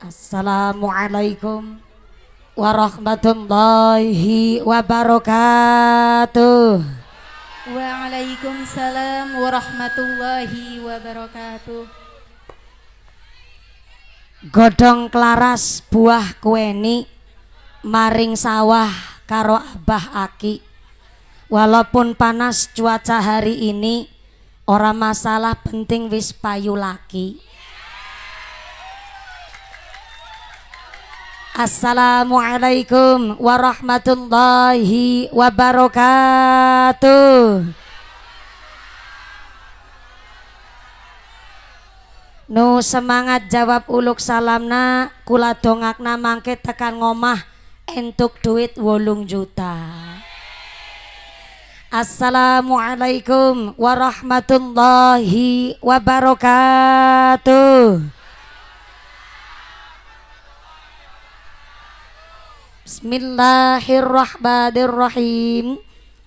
Assalamualaikum warahmatullahi wabarakatuh. Waalaikumsalam warahmatullahi wabarakatuh. Godhong klaras buah kueni maring sawah karo abah aki. Walaupun panas cuaca hari ini, ora masalah, penting wis payu laki. Assalamualaikum warahmatullahi wabarakatuh. Nu semangat jawab uluk salamna, kula dongakna mangke tekan ngomah entuk duit 8 juta. Assalamualaikum warahmatullahi wabarakatuh. Bismillahirrahmanirrahim.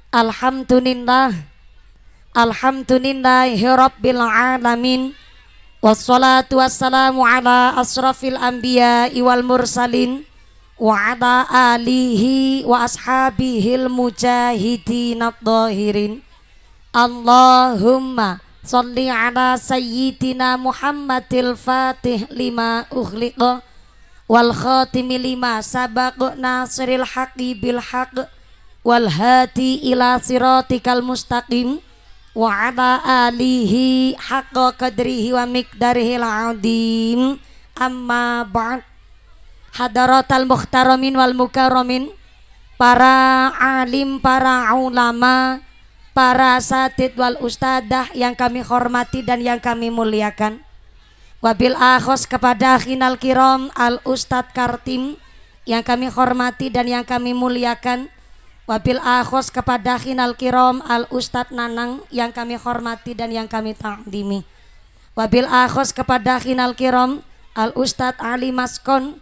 Alhamdulillahirabbil alamin. Wassalatu wassalamu ala asrafil anbiya wal mursalin wa ala alihi wa ashabihil mujahidin adh-dhahirin. Allahumma sholli ala sayyidina Muhammadil fatih lima ughliqa wal khatimi lima sabaq nasiril haqqi bil haqq wal hadi ila siratikal mustaqim wa ala alihi haqqa qadrihi wa miqdarihil azim. Amma ba'd. Hadaratal muhtaramin wal mukarramin, para alim, para ulama, para asatid wal ustadah yang kami hormati dan yang kami muliakan. Wabil akhos kepada akhinal kiram al Ustadz Kartim yang kami hormati dan yang kami muliakan. Wabil akhos kepada akhinal kiram al Ustadz Nanang yang kami hormati dan yang kami ta'dimi. Wabil akhos kepada akhinal kiram al Ustadz Ali Maskon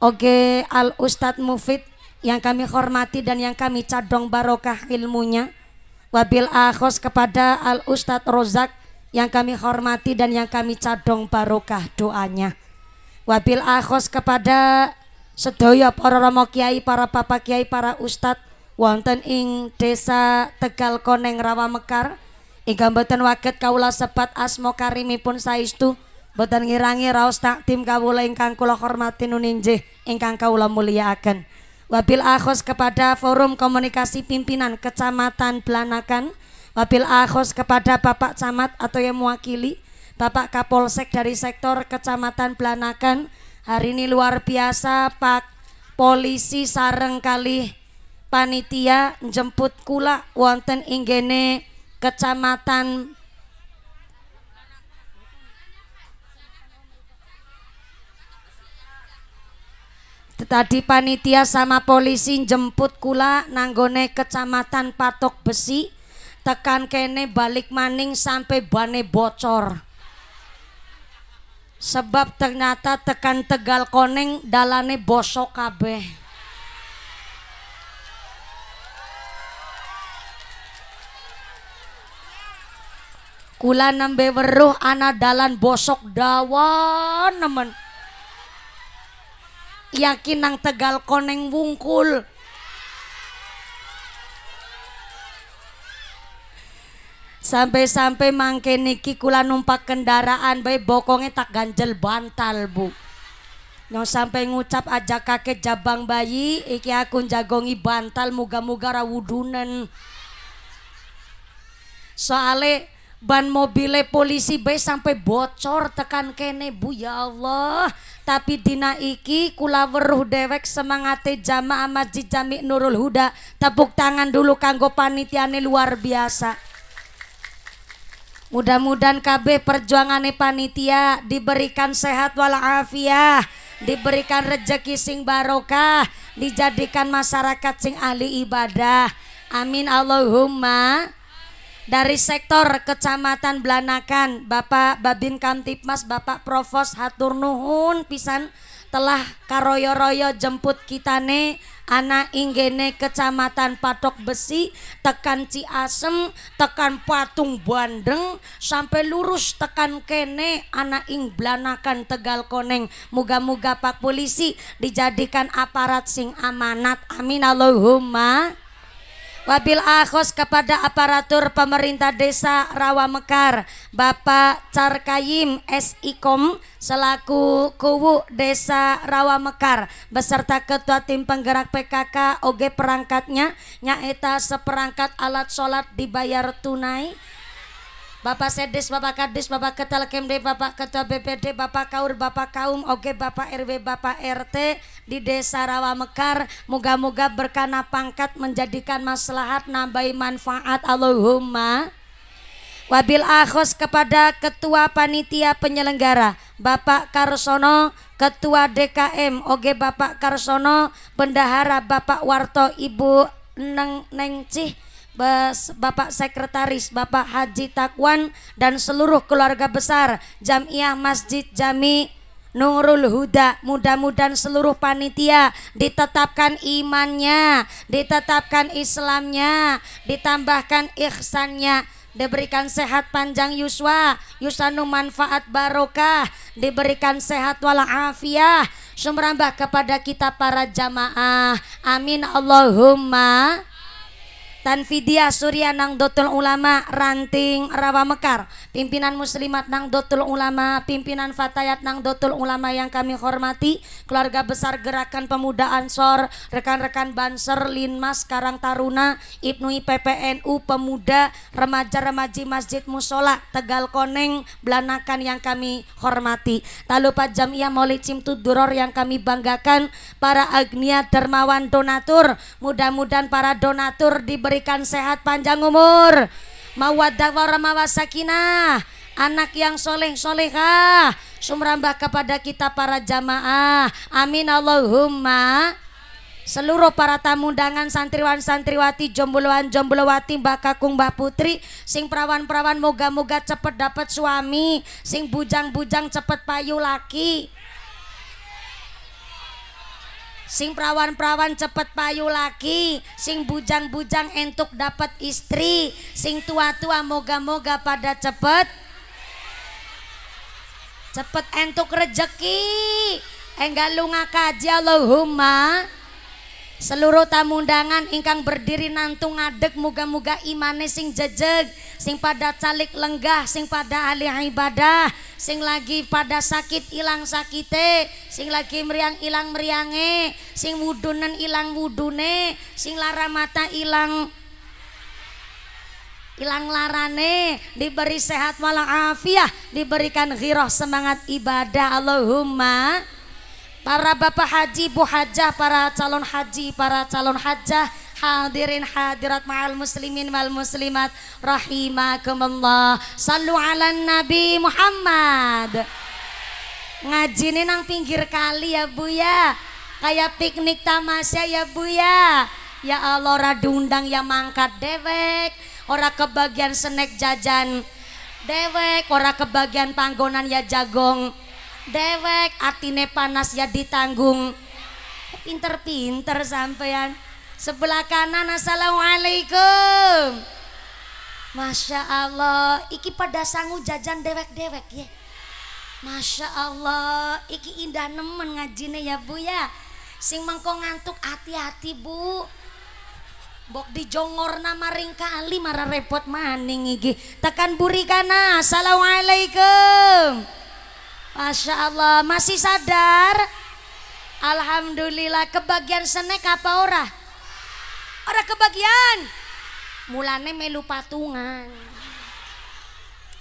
oge al Ustadz Mufid yang kami hormati dan yang kami cadong barokah ilmunya. Wabil akhos kepada al Ustadz Rozak yang kami hormati dan yang kami cadong barokah doanya. Wabil akhos kepada sedaya para rama kiai, para papa kiai, para ustad wonten ing desa Tegal Koneng Rawa Mekar ingkang boten waget kawula sebat asma karimipun saestu, boten ngirangi raos takdim kawula ingkang kula hormati nuninjih ingkang kawula mulyakaken. Wabil akhos kepada forum komunikasi pimpinan Kecamatan Blanakan. Wabil akhos kepada Bapak Camat atau yang mewakili Bapak Kapolsek dari sektor Kecamatan Blanakan. Hari ini luar biasa, Pak Polisi sareng kali panitia jemput kula wonten inggene Kecamatan tadi panitia sama polisi jemput kula nanggone Kecamatan Patok Besi. Tekan kene balik maning sampai bane bocor. Sebab ternyata tekan Tegal Koneng dalane bosok kabeh. Kula nembe weruh ana dalan bosok dawan nemen. Yakin nang Tegal Koneng wungkul. Sampai-sampai mangke niki kula numpak kendaraan bae bokonge tak ganjel bantal, Bu. Nyong sampai ngucap aja kakek jabang bayi iki aku jagongi bantal muga-muga ra wudunen. Soale ban mobile polisi bae sampai bocor tekan kene, Bu, ya Allah. Tapi dina iki kula weruh dewek semangate jamaah Masjid Jami Nurul Huda. Tepuk tangan dulu kanggo panitiane luar biasa. Mudah-mudahan kabeh perjuangane panitia diberikan sehat walafiat, diberikan rejeki sing barokah, dijadikan masyarakat sing ahli ibadah. Amin Allahumma. dari sektor Kecamatan Blanakan, Bapak Babin Kamtipmas, Bapak Provos hatur nuhun pisan telah karoyo-royo jemput kitane anak inggene Kecamatan Patok Besi tekan Ciasem tekan Patung Bandeng sampai lurus tekan kene anak ing Blanakan Tegal Koneng. Muga-muga Pak Polisi dijadikan aparat sing amanat, amin Allahumma. Wabil akhos kepada aparatur pemerintah desa Rawamekar, Bapak Carkayim SIKOM selaku Kuwu Desa Rawamekar beserta Ketua Tim Penggerak PKK oge perangkatnya nyaeta seperangkat alat sholat dibayar tunai. Bapak Sedes, Bapak Kadis, Bapak Ketua Kemde, Bapak Ketua BPD, Bapak Kaur, Bapak Kaum, oge Bapak RW, Bapak RT di Desa Rawamekar. Moga-moga berkana pangkat menjadikan maslahat nambahi manfaat, Allahumma. Wabil akhos kepada Ketua Panitia Penyelenggara Bapak Karsono, Ketua DKM oge Bapak Karsono, Bendahara Bapak Warto, Ibu Nengcih, Bapak Sekretaris Bapak Haji Takwan dan seluruh keluarga besar Jamiah Masjid Jami Nurul Huda. Mudah-mudahan seluruh panitia ditetapkan imannya, ditetapkan Islamnya, ditambahkan ihsannya, diberikan sehat panjang yuswa, yusanu manfaat barokah, diberikan sehat walafiah, sumrambah kepada kita para jamaah, amin Allahumma. Tanfidiah Surya Nangdotul Ulama Ranting Rawamekar, pimpinan muslimat Nangdotul Ulama, pimpinan fatayat Nangdotul Ulama yang kami hormati, keluarga besar Gerakan Pemuda Ansor, rekan-rekan Banser, Linmas, Karang Taruna, Ibnu PPNU, pemuda, remaja-remaji Masjid Musola Tegal Koneng Blanakan yang kami hormati. Tak lupa Jamiah Maulid Cimtu Duror yang kami banggakan, para agnia dermawan donatur, mudah-mudahan para donatur diberikan sehat panjang umur, mawaddah warahmah wasakinah, anak yang soleh solehah, sumrambah kepada kita para jamaah, amin Allahumma. Seluruh para tamu undangan, santriwan santriwati, jombloan jomblowati, mbak kakung mbak putri, sing perawan-perawan moga-moga cepet dapat suami, sing bujang-bujang cepet payu laki, sing perawan-perawan cepet payu laki, sing bujang-bujang entuk dapat istri, sing tua-tua moga-moga pada cepet entuk rejeki, enggak lunga kaji, Allahumma. Seluruh tamu undangan ingkang berdiri nantung ngadeg, muga-muga imane sing jejeg, sing pada calik lenggah, sing pada ahli ibadah, sing lagi pada sakit ilang sakite, sing lagi meriang ilang meriange, sing wudunen ilang wudune, sing lara mata ilang larane, diberi sehat walafiah, diberikan ghirah semangat ibadah, Allahumma. Para bapak haji, bu hajah, para calon haji, para calon hajah, hadirin hadirat ma'al muslimin wal muslimat rahimakumullah. Sallu ala Nabi Muhammad. Ngaji ini nang pinggir kali ya bu ya, kayak piknik tamasya ya bu ya. Ya Allah, ora diundang ya mangkat dewek, ora kebagian snack jajan dewek, ora kebagian panggonan ya jagong dewek, atine panas ya ditanggung. Pinter-pinter sampean. Sebelah kanan, assalamualaikum. Masya Allah, iki pada sangu jajan dewek-dewek ya. Masya Allah, iki indah nemen ngajine ya bu ya. Sing mengko ngantuk hati-hati bu, bok dijongor nama ring kali marah repot maning iki. Tekan buri kana, assalamualaikum. Masya Allah, masih sadar? Alhamdulillah. Kebagian snack apa ora? Ora kebagian. Mulane melu patungan.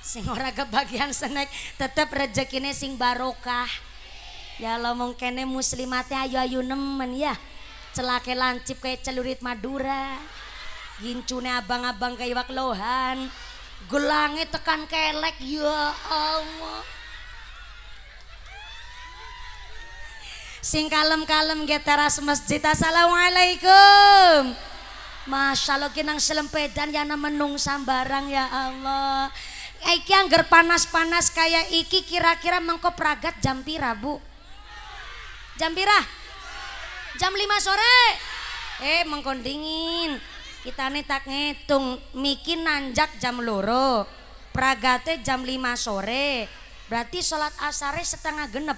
Sing ora kebagian snack tetep rezekine sing barokah. Ya Allah, mungkene muslimatnya ayu-ayu nemen ya. Celake lancip kayak celurit Madura, gincune abang-abang kayak iwak lohan, gelange tekan kelek, ya Allah. Sing kalem-kalem ge teras masjid, assalamualaikum. Masya Allah kinang selempedan ya menung sambarang ya Allah. Iki angger panas-panas kayak iki kira-kira mengko pragat jam pira Bu? Jam pira? Jam 5 sore. Mengko dingin. Kita nih tak ngitung mikin nanjak jam loro. Pragate jam 5 sore. Berarti sholat asare setengah genep.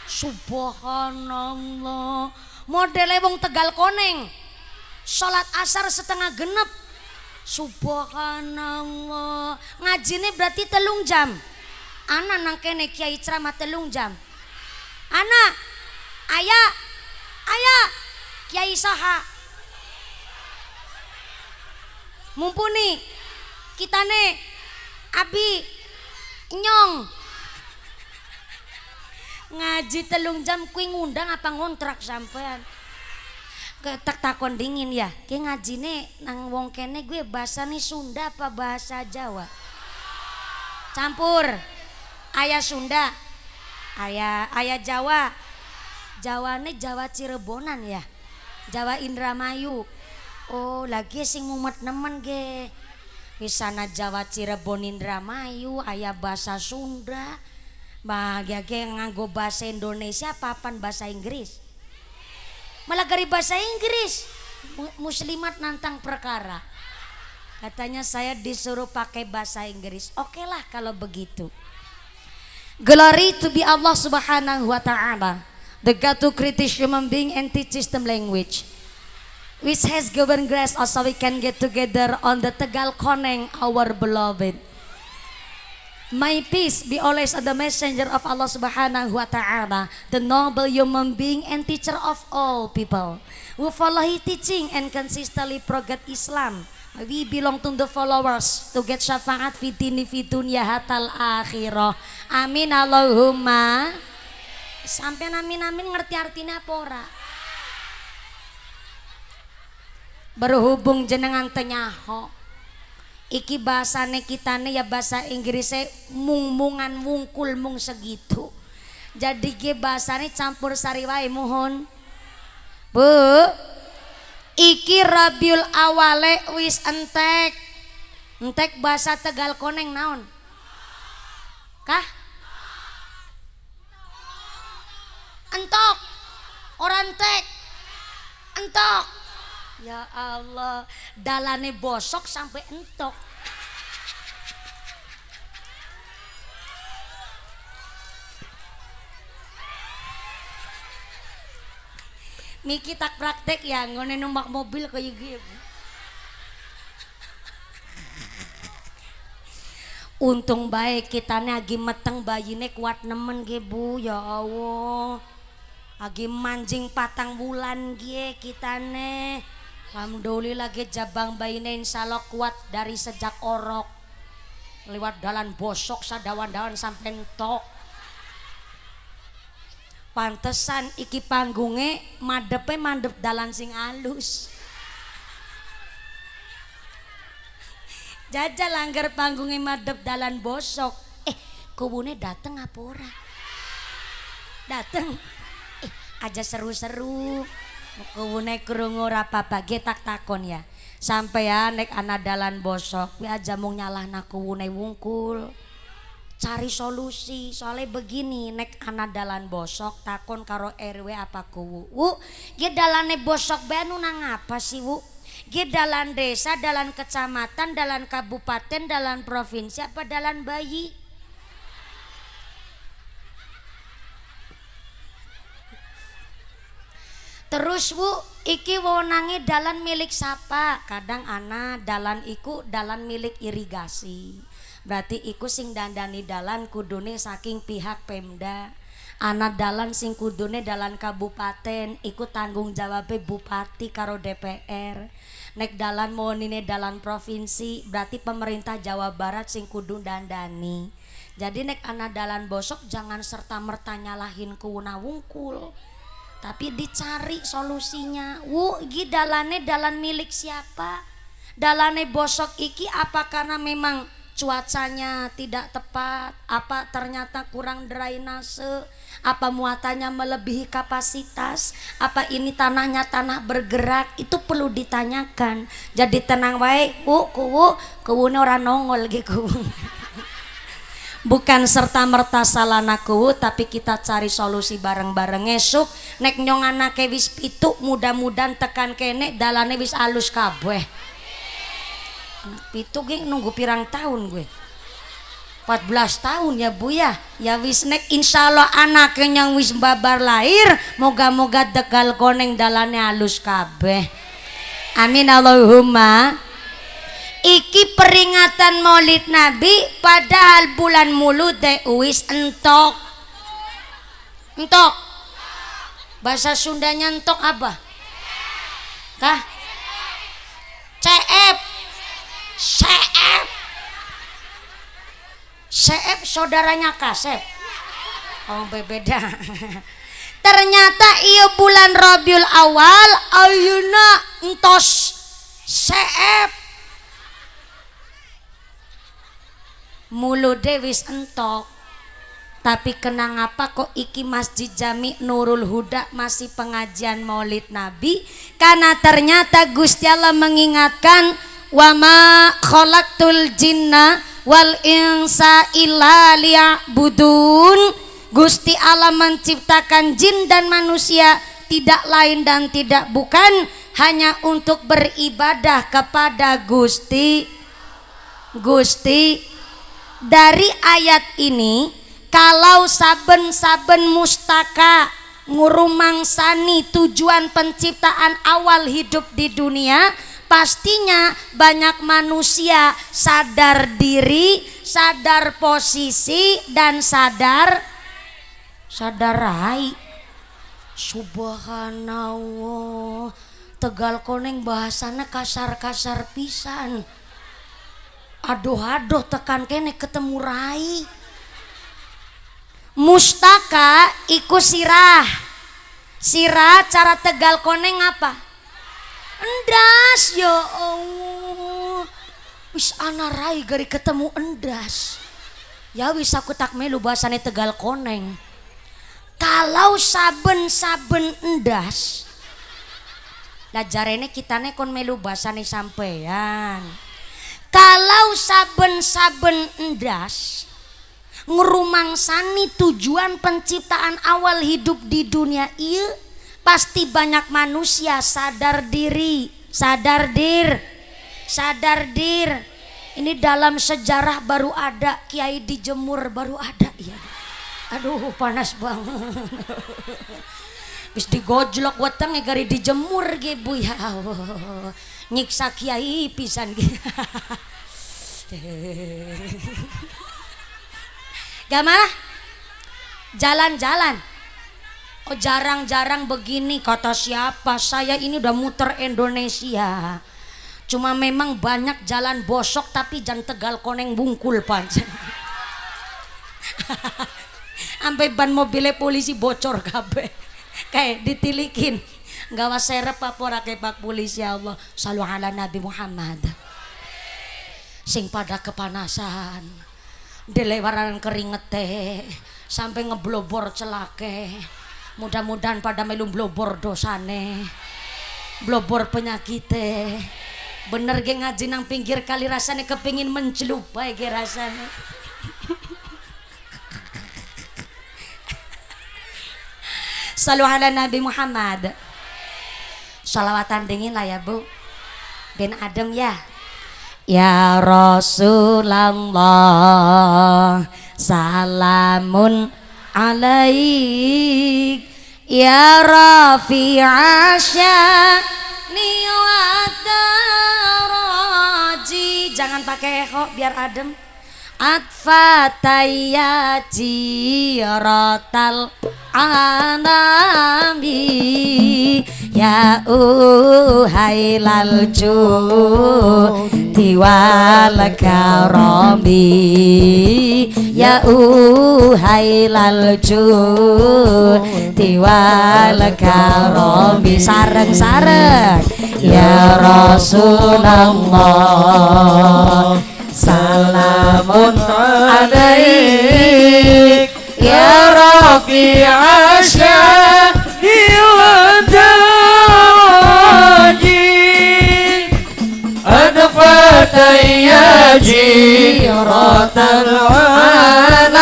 Subhanallah. Modele wong Tegal Koneng. Sholat asar setengah genep. Subhanallah. Ngajine berarti 3 jam. Ana nang kene kiai ceramah 3 jam. Ana, ayah kiai saha. Mumpuni kitane abi nyong ngaji 3 jam kuwi ngundang apa ngontrak sampean. Ketek takon dingin ya, ki ngajine nang wong kene gue bahasa nih Sunda apa bahasa Jawa? Campur. Aya Sunda, aya Jawa. Jawane Jawa Cirebonan ya. Jawa Indramayu. Oh, lagi sing mumet nemen ge. Misana Jawa Cirebon Indramayu aya bahasa Sunda. Bahagia ge nganggo bahasa Indonesia papan bahasa Inggris. Malah gari bahasa Inggris. Muslimat nantang perkara. Katanya saya disuruh pakai bahasa Inggris. Oke lah kalau begitu. Glory to be Allah Subhanahu wa ta'ala, the God who created human being and teaches them language, which has given grace also we can get together on the Tegal Koneng, our beloved. My peace be always on the messenger of Allah Subhanahu wa ta'ala, the noble human being and teacher of all people, who follow his teaching and consistently progress Islam. We belong to the followers to get syafaat fitini fitunya hatal akhirah. Amin Allahumma. Sampai amin ngerti artinya apa ora? Berhubung jenengan tenyaho. Iki bahasane kitane ya bahasa Inggrisnya mung-mungan wungkul mung segitu. Jadi ge bahasane campur sari wae mohon. Bu, iki Rabiul Awale wis entek. Entek bahasa Tegal Koneng naon? Kah? Entok. Orang entek. Entok. Ya Allah, dalane bosok sampai entok. Miki tak praktek ya ngone numpak mobil kayak gitu. Untung baik kitane agi meteng bayine kuat nemen ge Bu, ya Allah. Agi manjing 4 bulan ge kitane. Alhamdulillah ge jabang bayine insyaallah kuat dari sejak orok. Lewat dalan bosok sadawan-dawan sampai entok. Pantesan iki panggunge madep dalan sing alus. Jajal langgar panggunge madep dalan bosok. Kubune dateng apa ora? Dateng. Aja seru-seru. Kubune krungu ora apa-apa ge tak takon ya. Sampean nek ana dalan bosok, kuwi aja mung nyalahna kubune wungkul. Cari solusi, soalnya begini nek ana dalan bosok takon karo RW apa kuwu. Wu, ge dalane bosok banu nang apa sih Wu? Ge dalan desa, dalan kecamatan, dalan kabupaten, dalan provinsi apa dalan bayi? Terus Bu, iki wewenange dalan milik siapa? Kadang ana dalan iku dalan milik irigasi. Berarti iku sing dandani dalan kudune saking pihak Pemda. Ana dalan sing kudune dalan kabupaten, iku tanggung jawab bupati karo DPR. Nek dalan monine dalan provinsi, berarti pemerintah Jawa Barat sing kudu dandani. Jadi nek ana dalan bosok jangan serta merta nyalahin kuwuna wungkul. Tapi dicari solusinya. Wu, iki dalane dalan milik siapa? Dalane bosok iki apa karena memang cuacanya tidak tepat, apa ternyata kurang drainase, Apa muatannya melebihi kapasitas? Apa ini tanahnya tanah bergerak? Itu perlu ditanyakan. Jadi tenang wae, kuwune ora nongol gitu. Bukan serta-merta salahna kuwu, tapi kita cari solusi bareng-bareng. Esuk nek nyong anake wis pitu, mudah-mudahan tekan kene dalane wis alus kabeh. Pitu ge nunggu pirang tahun gue. 14 tahun ya Bu ya. Ya wis nek insyaallah anaknya yang wis babar lahir, moga-moga tegal koneng dalane alus kabeh. Amin Allahumma. Iki peringatan Maulid Nabi padahal bulan Mulud wis entok. Entok. Bahasa Sundanya entok apa? Kah? CF. CF. CF saudaranya Kasep. Oh beda. Ternyata iya bulan Rabiul Awal ayeuna entos CF. Mulude wis entok. Tapi kenang apa kok iki Masjid Jami Nurul Huda masih pengajian Maulid Nabi? Karena ternyata Gusti Allah mengingatkan wa ma khalaqtul jinna wal insa illa liya'budun. Gusti Allah menciptakan jin dan manusia tidak lain dan tidak bukan hanya untuk beribadah kepada Gusti. Dari ayat ini, kalau saben-saben mustaka ngurumangsani tujuan penciptaan awal hidup di dunia, pastinya banyak manusia sadar diri, sadar posisi, dan sadar rai. Subhanallah, Tegal koneng bahasana kasar-kasar pisan. Aduh tekan kene ketemu rai. Mustaka iku sirah cara Tegal koneng apa? Endas. Ya Allah, wis ana rai gari ketemu endas. Ya wis aku tak melu bahasane Tegal koneng. Kalau saben-saben endas lah jarene kitane kon melu bahasane sampean. Kalau saben-saben endas ngerumangsani tujuan penciptaan awal hidup di dunia ieu, pasti banyak manusia sadar diri, sadar dir. Ini dalam sejarah baru ada, kiai dijemur baru ada ya. Aduh panas banget. Bis digojlok wetenge gari dijemur ge Bu ya. Nyiksa kiai pisan gitu. Gimana? Jalan-jalan. Oh jarang-jarang begini kata siapa? Saya ini udah muter Indonesia. Cuma memang banyak jalan bosok tapi jangan Tegal koneng bungkul pancen. Sampai ban mobilnya polisi bocor kabeh. Kayak ditilikin. Gawa serep apa ora Pak polisi. Ya Allah, shallu ala Nabi Muhammad. Sing pada kepanasan, delewaran keringete, sampai ngeblobor celake. Mudah-mudahan pada melu blobor dosane, blobor penyakite. Bener ge ngaji nang pinggir kali rasane kepingin mencelup bae ge rasane. Shallu ala Nabi Muhammad. Sholawatan dingin lah ya Bu bin Adem ya. Ya Rasulullah salamun alaik ya Rafi'a sya'ni wa daraji. Jangan pakai echo biar adem. Atfataya jiratal anami ya uhailal judi wal karami ya uhailal judi wal karami. Sareng-sareng ya Rasulullah salamun alaik ya Rasulullah رفيع الشان والدرج أدفت يا جيرة العالم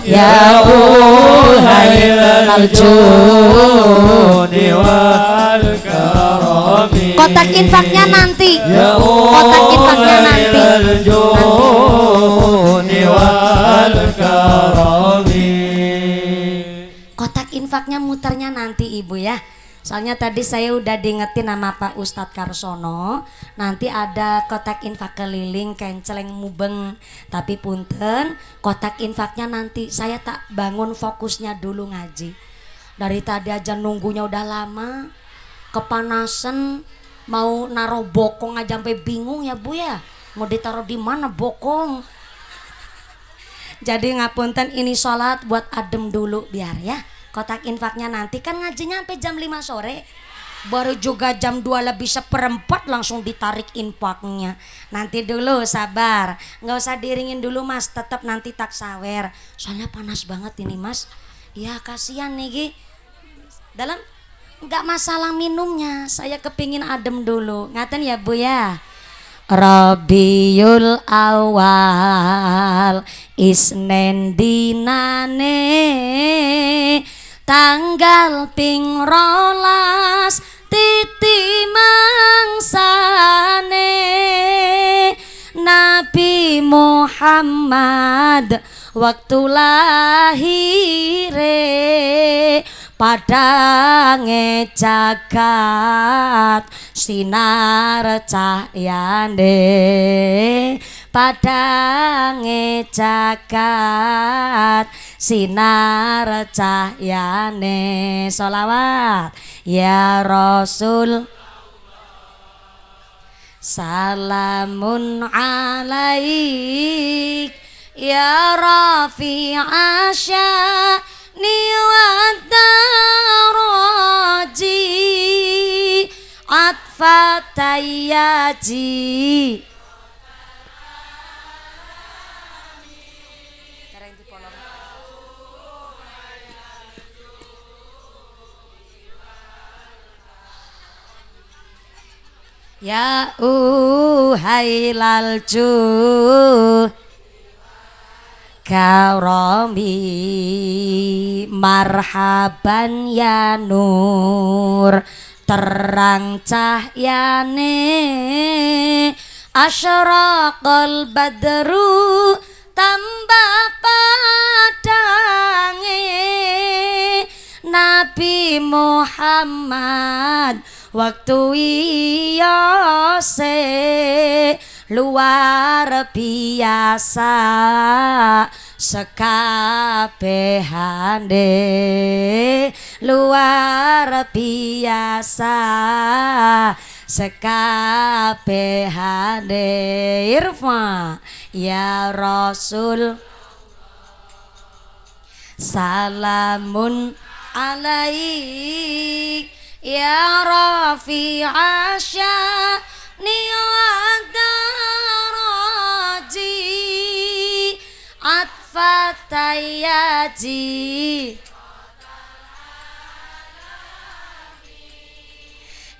يا أهيل الجود والكرم. Kotak infaknya nanti. يا Kotak infaknya nanti. أهيل الجود والكرم. Kotak infaknya muternya nanti Ibu ya. Soalnya tadi saya udah diingetin sama Pak Ustadz Karsono, nanti ada kotak infak keliling kenceleng mubeng. Tapi punten, kotak infaknya nanti saya tak bangun fokusnya dulu ngaji. Dari tadi aja nunggunya udah lama, kepanasan, mau naruh bokong aja sampai bingung ya Bu ya. Mau ditaruh di mana bokong? Jadi ngapunten, ini sholat buat adem dulu biar ya. Kotak infaknya nanti kan ngajinya sampai jam 5 sore. Baru juga jam 2 lebih seperempat langsung ditarik infaknya. Nanti dulu sabar. Nggak usah diringin dulu Mas, tetap nanti tak sawer. Soalnya panas banget ini Mas. Ya kasihan nih Gi. Dalam nggak masalah minumnya, saya kepingin adem dulu. Ngaten ya Bu ya. Rabiul Awal Isnen dinane tanggal ping rolas titi mangsane Nabi Muhammad waktu lahire padange jagat sinar cahyane padange jagat sinar cahyane. Sholawat ya Rasul salamun alaik ya Rafi'a sya'ni wa daraji atfatayyaji. Ya uhailal karami marhaban ya nur terang cahyane asyraqal badru tambah padange Nabi Muhammad waktu iyose luar biasa sekabehane luar biasa sekabehane. Irfa ya Rasul salamun alaik ya Rafi'a sya'ni wa daraji atfatayyaji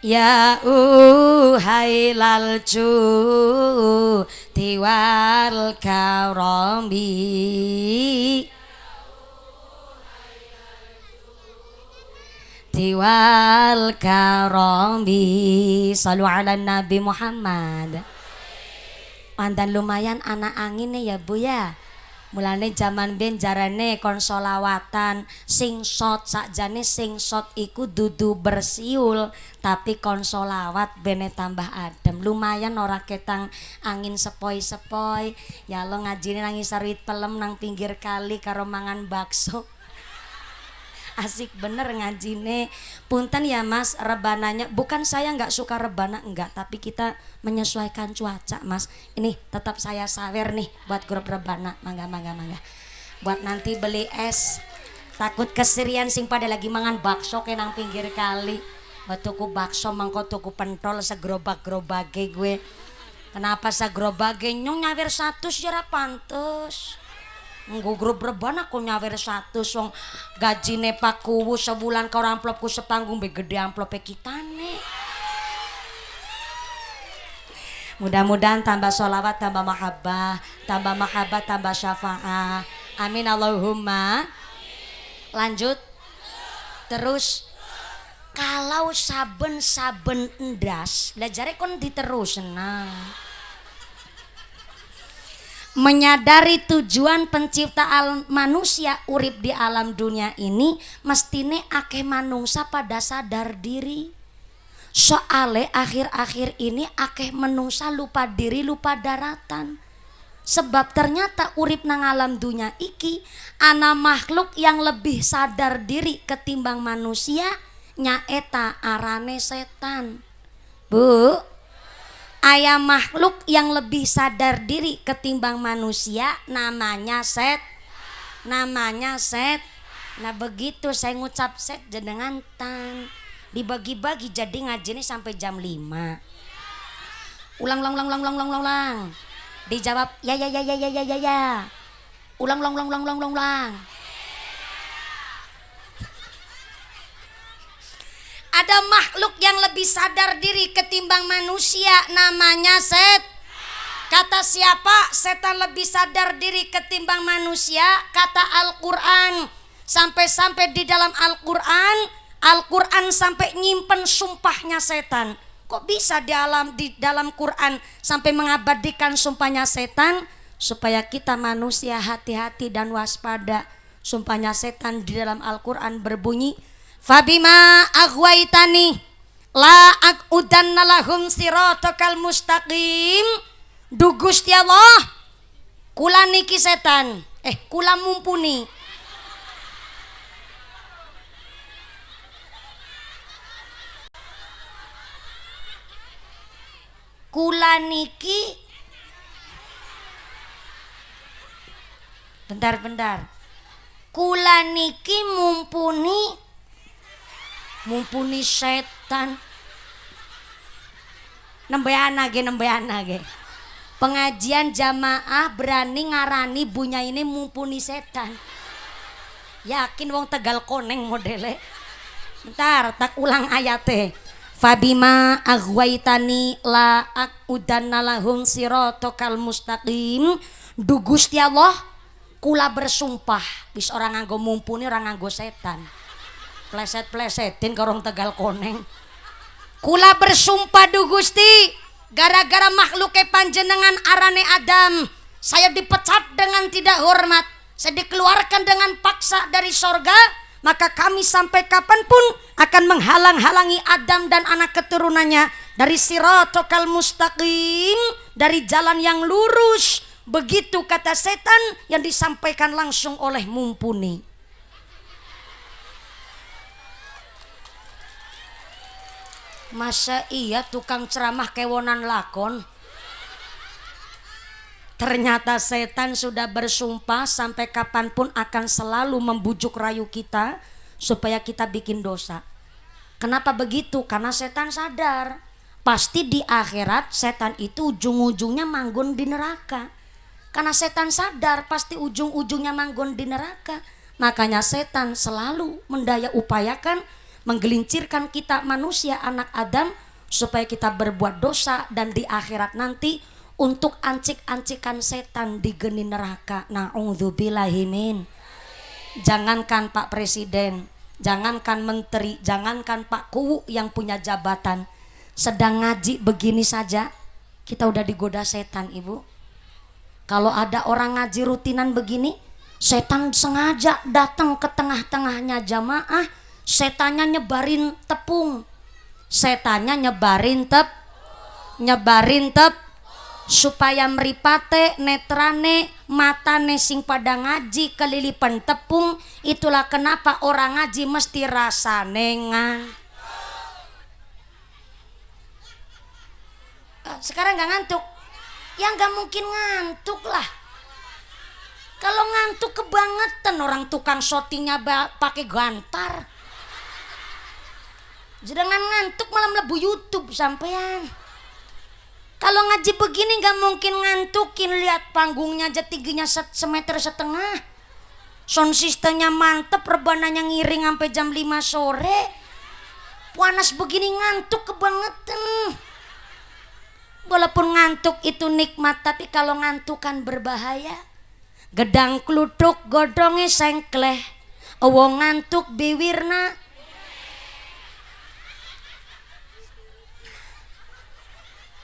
ya uhailal tiwal karami tiwal karami. Salu ala Nabi Muhammad. Mantan lumayan anak angin nih ya Bu ya. Mulane zaman ben jarane kon solawatan sing shot sakjane sing shot iku dudu bersiul tapi kon solawat bene tambah adem. Lumayan ora ketang angin sepoi-sepoi. Ya lo ngajine nang sawit pelem nang pinggir kali karo mangan bakso. Asik bener ngajine. Punten ya Mas, rebananya bukan saya nggak suka rebana enggak, tapi kita menyesuaikan cuaca Mas. Ini tetap saya sawer nih buat grup rebana. Mangga. Buat nanti beli es. Takut kesirian sing pada lagi mangan bakso ke nang pinggir kali. Buat tuku bakso mangko tuku pentol segerobak-gerobage gue. Kenapa segerobage nyong nyawer 100 jara pantes. Nggo grup reban aku nyawer 100 wong gajine Pak Kuwu sebulan karo amplopku sepanggung be gede amplope kitane. Mudah-mudahan tambah sholawat, tambah mahabbah, tambah syafaah. Amin Allahumma. Lanjut. Terus kalau saben-saben endas, lah jare kon diterus nah. Menyadari tujuan penciptaan manusia urip di alam dunia ini mestine akeh manungsa pada sadar diri. Soale akhir-akhir ini akeh menungsa lupa diri, lupa daratan. Sebab ternyata urip nang alam dunia iki ana makhluk yang lebih sadar diri ketimbang manusia, nyaeta arane setan. Bu, aya makhluk yang lebih sadar diri ketimbang manusia, namanya set. Nah begitu saya ngucap set jenengan tan dibagi-bagi jadi ngajini sampai jam 5. Ulang. Dijawab ya. Ulang. Ada makhluk yang lebih sadar diri ketimbang manusia, namanya Kata siapa? Setan lebih sadar diri ketimbang manusia. Kata Al-Quran. Sampai-sampai di dalam Al-Quran sampai nyimpen sumpahnya setan. Kok bisa di dalam Quran sampai mengabadikan sumpahnya setan? Supaya kita manusia hati-hati dan waspada. Sumpahnya setan di dalam Al-Quran berbunyi, Fabima aghwaitani la aqudanna lahum siratakal mustaqim. Du Gusti Allah, kula niki setan, kula mumpuni. Kula niki bentar. Kula niki mumpuni setan. Nembeanage. Pengajian jamaah berani ngarani bunya ini mumpuni setan. Yakin wong Tegal Koneng modele. Bentar, tak ulang ayate. Fabima aghwaitani la aqudanna lahum siratakal mustaqim. Du Gusti Allah, kula bersumpah, wis orang nganggo mumpuni, orang nganggo setan. Pleset-plesetin karong Tegal Koneng. Kula bersumpah du Gusti, gara-gara makhluk panjenengan arane Adam, saya dipecat dengan tidak hormat, saya dikeluarkan dengan paksa dari sorga, maka kami sampai kapanpun akan menghalang-halangi Adam dan anak keturunannya dari siratal mustaqim, dari jalan yang lurus. Begitu kata setan yang disampaikan langsung oleh mumpuni. Masa iya tukang ceramah kewonan lakon? Ternyata setan sudah bersumpah sampai kapanpun akan selalu membujuk rayu kita supaya kita bikin dosa. Kenapa begitu? Karena setan sadar pasti di akhirat setan itu ujung-ujungnya manggon di neraka. Karena setan sadar pasti ujung-ujungnya manggon di neraka. Makanya setan selalu mendaya upayakan menggelincirkan kita manusia anak Adam supaya kita berbuat dosa dan di akhirat nanti untuk ancik-ancikan setan di geni neraka. Na'udzubillahi min. Jangankan Pak Presiden, jangankan menteri, jangankan Pak Kuwu yang punya jabatan, sedang ngaji begini saja kita udah digoda setan, Ibu. Kalau ada orang ngaji rutinan begini, setan sengaja datang ke tengah-tengahnya jamaah. Setannya nyebarin tepung, setannya nyebarin supaya mripate netrane matane sing pada ngaji kelilipan tepung. Itulah kenapa orang ngaji mesti rasane sekarang nggak ngantuk ya, nggak mungkin ngantuk lah. Kalau ngantuk kebangetan orang tukang syutingnya pakai gantar. Jangan ngantuk malam lebu YouTube sampean. Kalau ngaji begini nggak mungkin ngantukin, lihat panggungnya aja tingginya semeter setengah, sound systemnya mantep, rebananya ngiring sampai jam 5 sore. Panas begini ngantuk kebangetan. Walaupun ngantuk itu nikmat, tapi kalau ngantuk kan berbahaya. Gedang kluthuk godhonge sengkleh, wong ngantuk biwirna.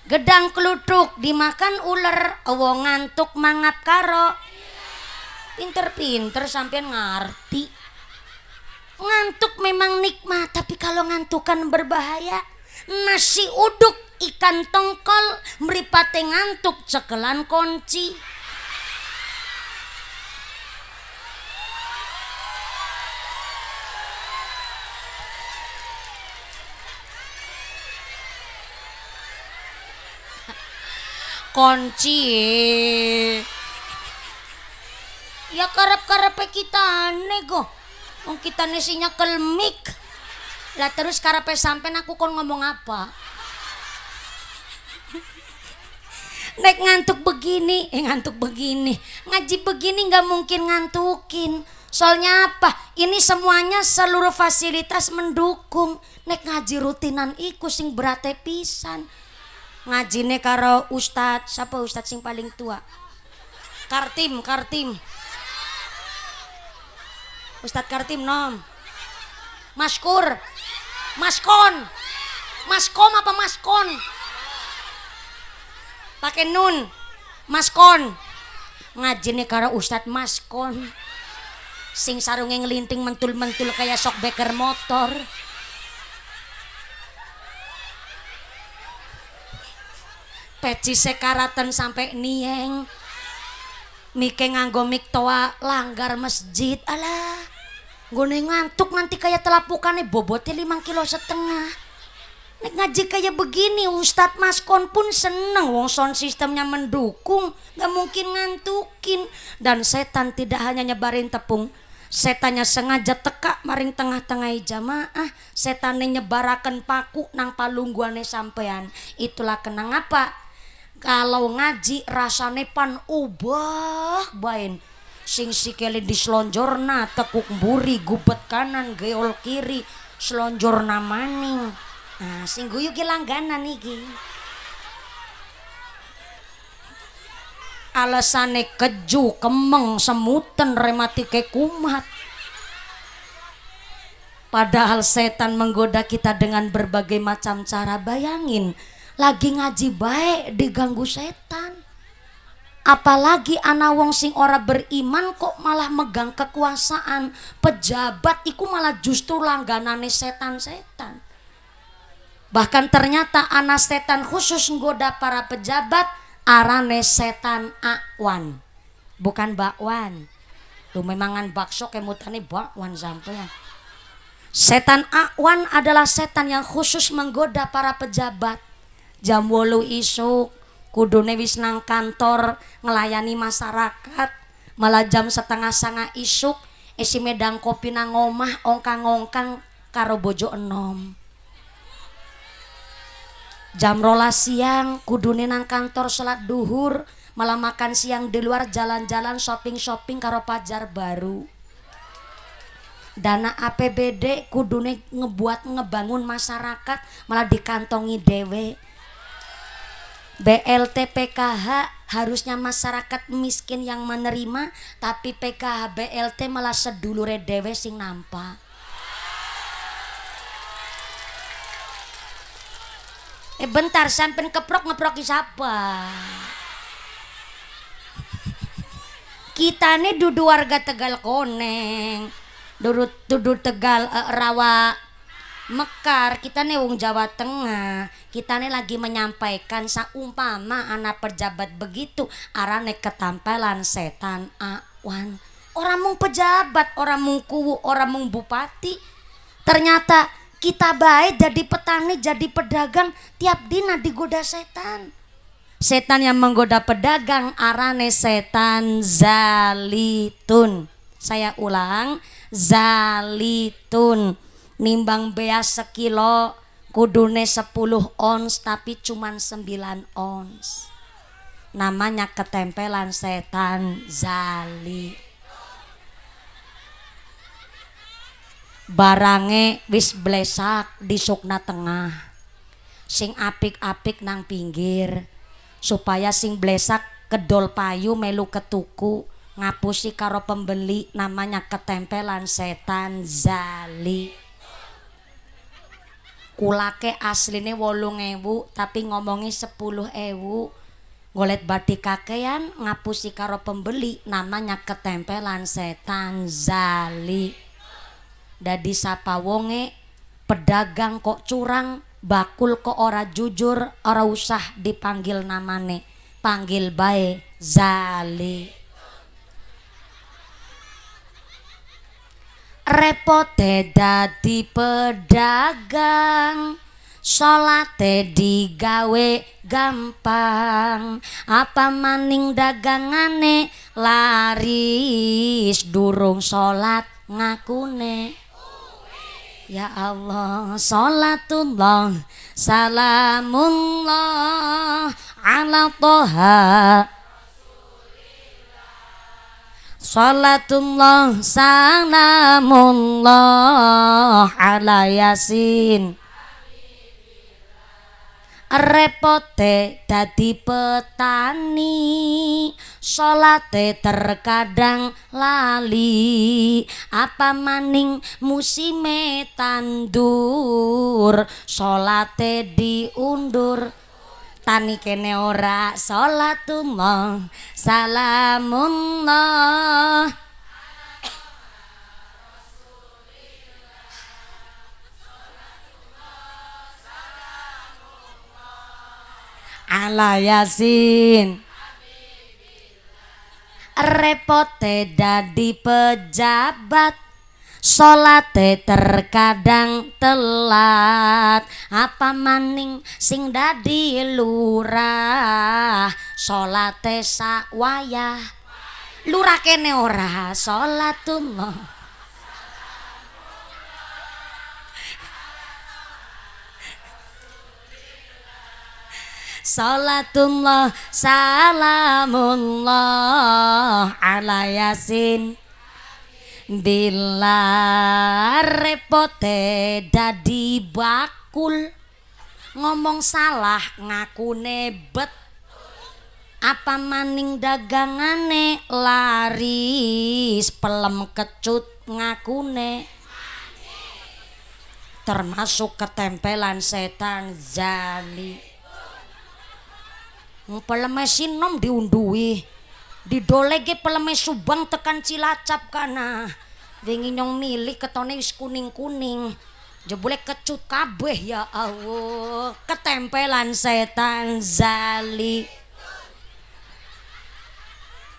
Gedang kluthuk dimakan ular, wong ngantuk mangap karo. Pinter-pinter sampean ngerti. Ngantuk memang nikmat, tapi kalau ngantukan berbahaya. Nasi uduk ikan tongkol mripate ngantuk cekelan kunci. Kunci ya karep-karepe kita nego, wong kita nesinya kelmik lah, terus karepe sampean aku kon ngomong apa. Nek ngantuk begini ngaji begini nggak mungkin ngantukin. Soalnya apa, ini semuanya seluruh fasilitas mendukung. Nek ngaji rutinan iku sing berate pisan. Ngajine karo ustad, siapa ustad sing paling tua? Kartim Ustad Kartim nom. Maskur, Maskom apa Maskon? Pakai nun, Maskon. Ngajine karo Ustad Maskon, sing sarunge ngelinting mentul-mentul kayak shock breaker motor. Peci sekaratan sampai nieng. Mike nganggo mik toa langgar masjid. Alah, gone ngantuk nanti kayak telapukannya bobotnya 5,5 kilo. Nek ngaji kayak begini Ustadz Maskon pun seneng, wong sound sistemnya mendukung, gak mungkin ngantukin. Dan setan tidak hanya nyebarin tepung, setannya sengaja teka maring tengah-tengah jamaah. Setannya nyebarakan paku nang palungguane sampean. Itulah kenang apa kalau ngaji rasane pan ubah bain. Sing sikele dislonjorna tekuk mburi, gubet kanan geol kiri, slonjorna maning. Nah, sing guyu ki langganan iki. Alasane keju, kemeng, semuten, rematike kumat. Padahal setan menggoda kita dengan berbagai macam cara. Bayangin, lagi ngaji baik diganggu setan. Apalagi ana wong sing ora beriman kok malah megang kekuasaan. Pejabat iku malah justru langganane setan-setan. Bahkan ternyata ana setan khusus nggoda para pejabat, arane setan akwan. Bukan bakwan. Lu memangan bakso kemutane bakwan sampean. Setan akwan adalah setan yang khusus menggoda para pejabat. Jam 8 isuk kudune wis nang kantor ngelayani masyarakat, malah jam 8:30 isuk isi medang kopi nang omah ongkang-ongkang karo bojo enom. Jam 12 siang kudune nang kantor salat duhur, malah makan siang di luar, jalan-jalan shopping karo pajar baru. Dana APBD kudune ngebangun masyarakat, malah dikantongi dewe. BLT PKH harusnya masyarakat miskin yang menerima, tapi PKH BLT malah sedulure dewe sing nampak. Bentar, sampean ngeprok siapa? Kita nih dudu warga Tegal Koneng, dudu Tegal Rawa Mekar, kita nih wong Jawa Tengah. Kita nih lagi menyampaikan saumpama anak pejabat begitu, arane ketampelan setan akwan. Orang mung pejabat, orang mung kuwu, orang mung bupati. Ternyata kita baik jadi petani, jadi pedagang, tiap dina digoda setan. Setan yang menggoda pedagang arane setan zalitun. Saya ulang, zalitun. Nimbang beas sekilo kudune 10 ons tapi cuman 9 ons. Namanya ketempelan setan zali. Barange wis blesak di sukna tengah, sing apik-apik nang pinggir, supaya sing blesak kedol payu melu ketuku ngapusi karo pembeli. Namanya ketempelan setan zali. Kulake asline 8.000 tapi ngomongi 10.000, golet badi kakean ngapusi karo pembeli. Namanya ketempelan setan zali. Dadi sapa wonge pedagang kok curang, bakul kok ora jujur, ora usah dipanggil namane, panggil bae zali. Repote dadi pedagang, salate digawe gampang, apa maning dagangane laris, durung salat ngakune. Ya Allah, salatullah salamullah ala toha, salatullah salamullah ala yasin. Repote dadi petani, salate terkadang lali, apa maning musime tandur, salate diundur. Tani kene ora salatullah salamullah ala yasin. Repote dadi pejabat, salate terkadang telat, apa maning sing dadi lurah, salate sakwayah. Lurah kene ora salatullah salatullah salamullah ala yasin. Bila repote dadi bakul, ngomong salah ngakune bet, apa maning dagangane laris, pelem kecut ngakune. Termasuk ketempelan setan zali. Peleme sinom diunduhi, didolege peleme Subang tekan Cilacap kana. Wingi nyong milih ketone wis kuning-kuning, jebule kecut kabeh. Ya Allah, ketempelan setan zali.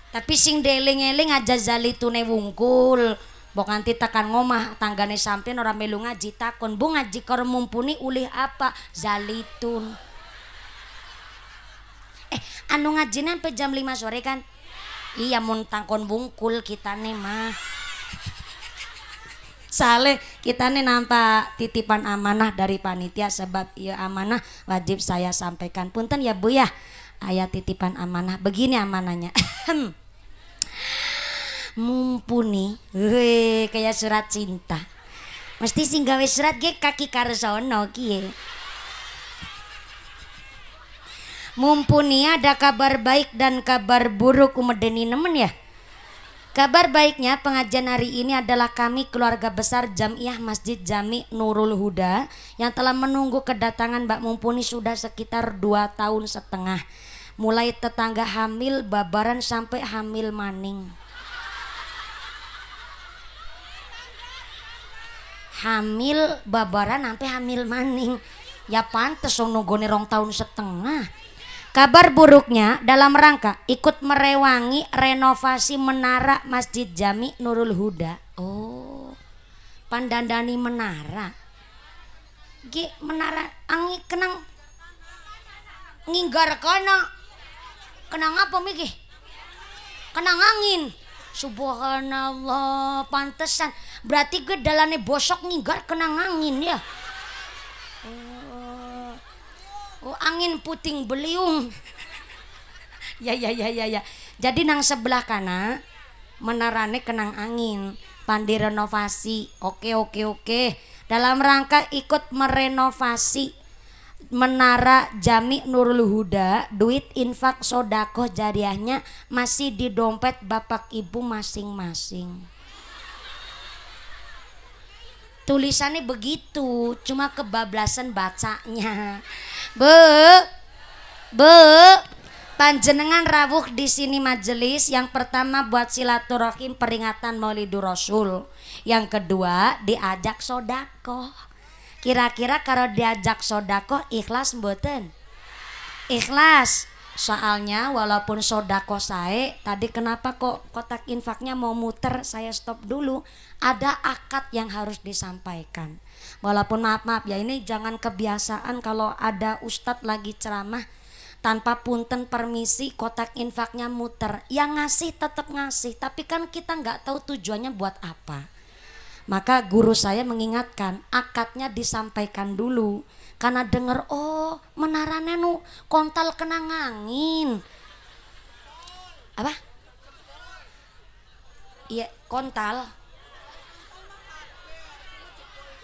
Tapi sing deling-eling aja zali tune wungkul. Mbok nganti tekan ngomah tanggane sampean ora melu ngaji, takon, "Bu ngaji karo mumpuni ulih apa?" Zalitun. Anu ngajine sampai jam 5 sore kan? Iya, mun tangkon bungkul kitane mah. Sale kitane nampak titipan amanah dari panitia, sebab iya amanah wajib saya sampaikan. Punten ya Bu ya, aya titipan amanah. Begini amanahnya. Mumpuni, kayak surat cinta. Mesti sing gawe surat ge kaki karsono kiye. Mumpuni ada kabar baik dan kabar buruk umedeni nemen ya. Kabar baiknya pengajian hari ini adalah kami keluarga besar Jamiah Masjid Jami Nurul Huda yang telah menunggu kedatangan Mbak Mumpuni sudah sekitar 2 tahun setengah. Mulai tetangga hamil, babaran sampai hamil maning. Hamil, babaran sampai hamil maning. Ya pantes wong nunggone 2 tahun setengah. Kabar buruknya dalam rangka ikut merewangi renovasi menara Masjid Jami Nurul Huda. Oh, pandandani menara. Gi menara angi kenang nginggar kana. Kenang apa miki? Kenang angin. Subhanallah, pantesan. Berarti gue dalane bosok nginggar kenang angin ya. Oh. Oh, angin puting beliung. Ya. Jadi nang sebelah kana menarane kenang angin, pandi renovasi. Oke. Dalam rangka ikut merenovasi Menara Jami Nurul Huda, duit infak sodakoh jariahnya masih di dompet bapak ibu masing-masing. Tulisannya begitu, cuma kebablasan bacanya. Panjenengan rawuh di sini majelis. Yang pertama buat silaturahim peringatan Maulidur Rasul. Yang kedua diajak sodako. Kira-kira kalau diajak sodako ikhlas mboten? Ikhlas. Soalnya walaupun sodako sae, tadi kenapa kok kotak infaknya mau muter, saya stop dulu. Ada akad yang harus disampaikan. Walaupun maaf ya, ini jangan kebiasaan kalau ada ustadz lagi ceramah tanpa punten permisi kotak infaknya muter. Yang ngasih tetap ngasih, tapi kan kita nggak tahu tujuannya buat apa. Maka guru saya mengingatkan akadnya disampaikan dulu. Karena denger oh menaranya nu kontal kena angin. Apa? Iya kontal.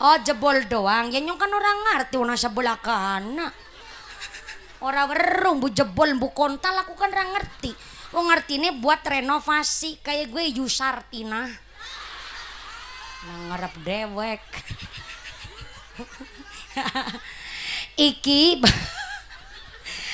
Oh jebol doang. Ya nyong kan orang ngerti una sebelah kana. Orang werung bu jebol bu kontal aku kan orang ngerti. Oh ngerti ini buat renovasi kayak gue Yusartina. Ngarep dewek. Iki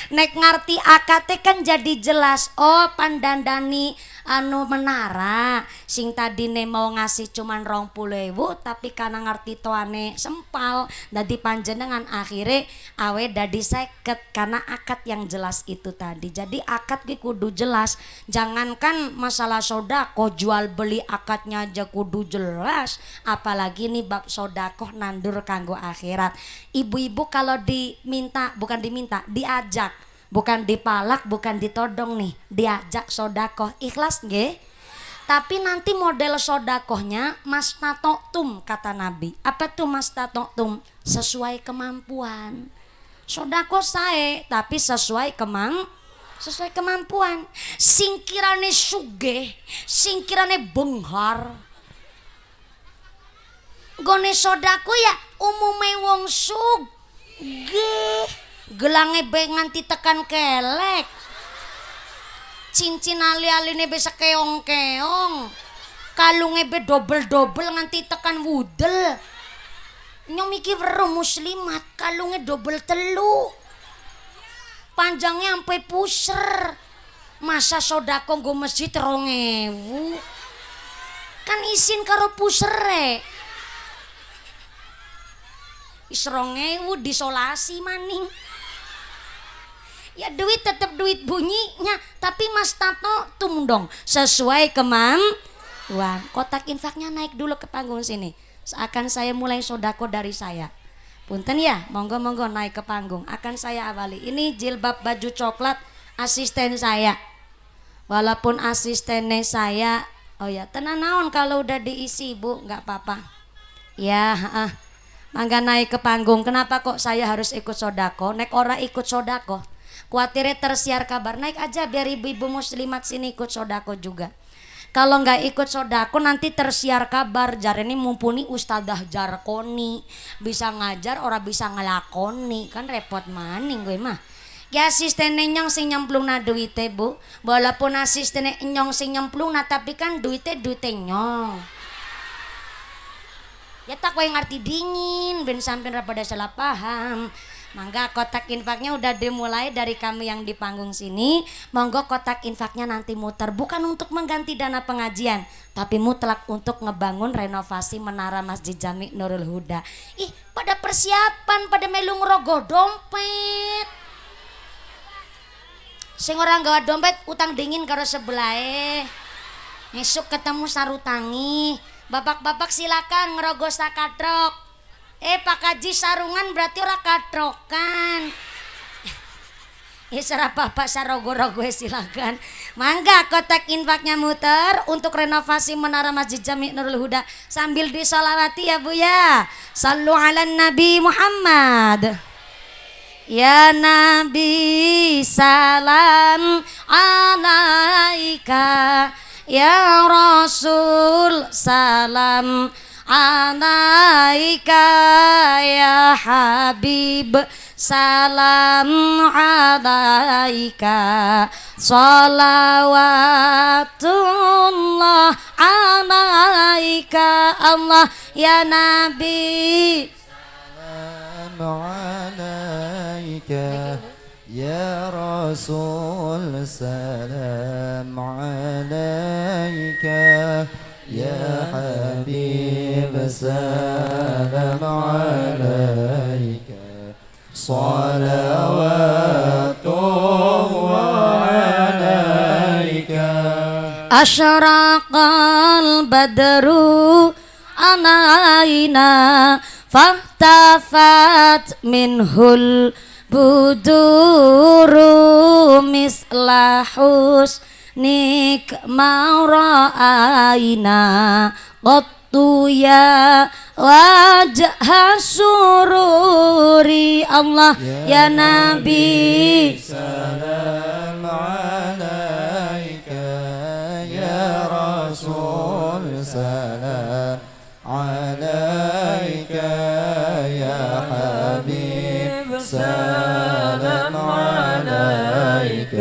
nek ngerti akate kan jadi jelas. Oh pandandani anu menara sing tadine mau ngasih cuman 20.000 tapi karena ngerti toane sempal dadi panjenengan akhirnya awe dadi 50 karena akad yang jelas itu tadi. Jadi akad ki kudu jelas. Jangankan masalah sodako jual beli akadnya aja kudu jelas, apalagi nih bab sodakoh nandur kanggo akhirat. Ibu-ibu kalau diminta, bukan diminta, diajak, bukan dipalak, bukan ditodong nih, diajak sodakoh, ikhlas nggih? Tapi nanti model sodakohnya mastatoktum kata Nabi. Apa tuh mastatoktum? Sesuai kemampuan. Sodakoh sae tapi sesuai kemampuan. Singkirane sugih, singkirane benghar. Gone sodako ya umume wong sugih. Gelange be nganti tekan kelek. Cincin ali-aline be sakeong-keong. Kalunge be dobel-dobel nganti tekan wudel. Nyong mikir weruh muslimat kalunge dobel telu. Panjangnya sampai puser. Masa sodako nggo masjid 2.000. Kan isin karo pusere. Is 2.000 disolasi maning. Ya duit tetap duit bunyinya, tapi Mas Tato tumdong sesuai kemampuan. Kotak infaknya naik dulu ke panggung sini. Akan saya mulai sodako dari saya. Punten ya, monggo naik ke panggung. Akan saya awali. Ini jilbab baju coklat asisten saya. Walaupun asistennya saya, oh ya tenan naon kalau udah diisi Bu, nggak apa-apa. Ya, mangga naik ke panggung. Kenapa kok saya harus ikut sodako? Nek ora ikut sodako, kuatirnya tersiar kabar. Naik aja biar ibu-ibu muslimat sini ikut sodako juga. Kalau nggak ikut sodako nanti tersiar kabar. Jar ini mumpuni Ustadzah Jarkoni bisa ngajar, orang bisa ngelakoni, kan repot maning gue mah. Ya asistennya nyong sing nyemplungna duite Bu. Walaupun asistennya nyong sing nyemplungna tapi kan duite nyong. Ya tak yang ngerti dingin, ben sampean pada salah paham. Mangga kotak infaknya udah dimulai dari kami yang di panggung sini. Monggo kotak infaknya nanti muter, bukan untuk mengganti dana pengajian, tapi mutlak untuk ngebangun renovasi menara Masjid Jami Nurul Huda. Ih, pada persiapan, pada melu ngerogoh dompet. Sing orang gawa dompet utang dingin karo sebelahe. Esuk ketemu sarutangi. Bapak-bapak silakan ngerogoh sakatrok. Pak Kaji sarungan berarti ora katrokan. Serah bapak sarogo-rogo silakan. Mangga kotak infaknya muter untuk renovasi menara Masjid Jami Nurul Huda sambil disolawati ya Bu ya. Sallu ala Nabi Muhammad. Ya Nabi salam alaika, ya Rasul salam alaika, ya Habib salam alaika, salawatullah alaika Allah. Ya Nabi عليك يا رسول سلام عليك يا حبيب سلام عليك صلوات الله عليك أشرق البدر علينا فاختفت منه البدور مثل حسنك ما رأينا قط يا وجه السرور الله. يا نبي سلام عليك يا رسول سلام عليك يا حبيب سلام عليك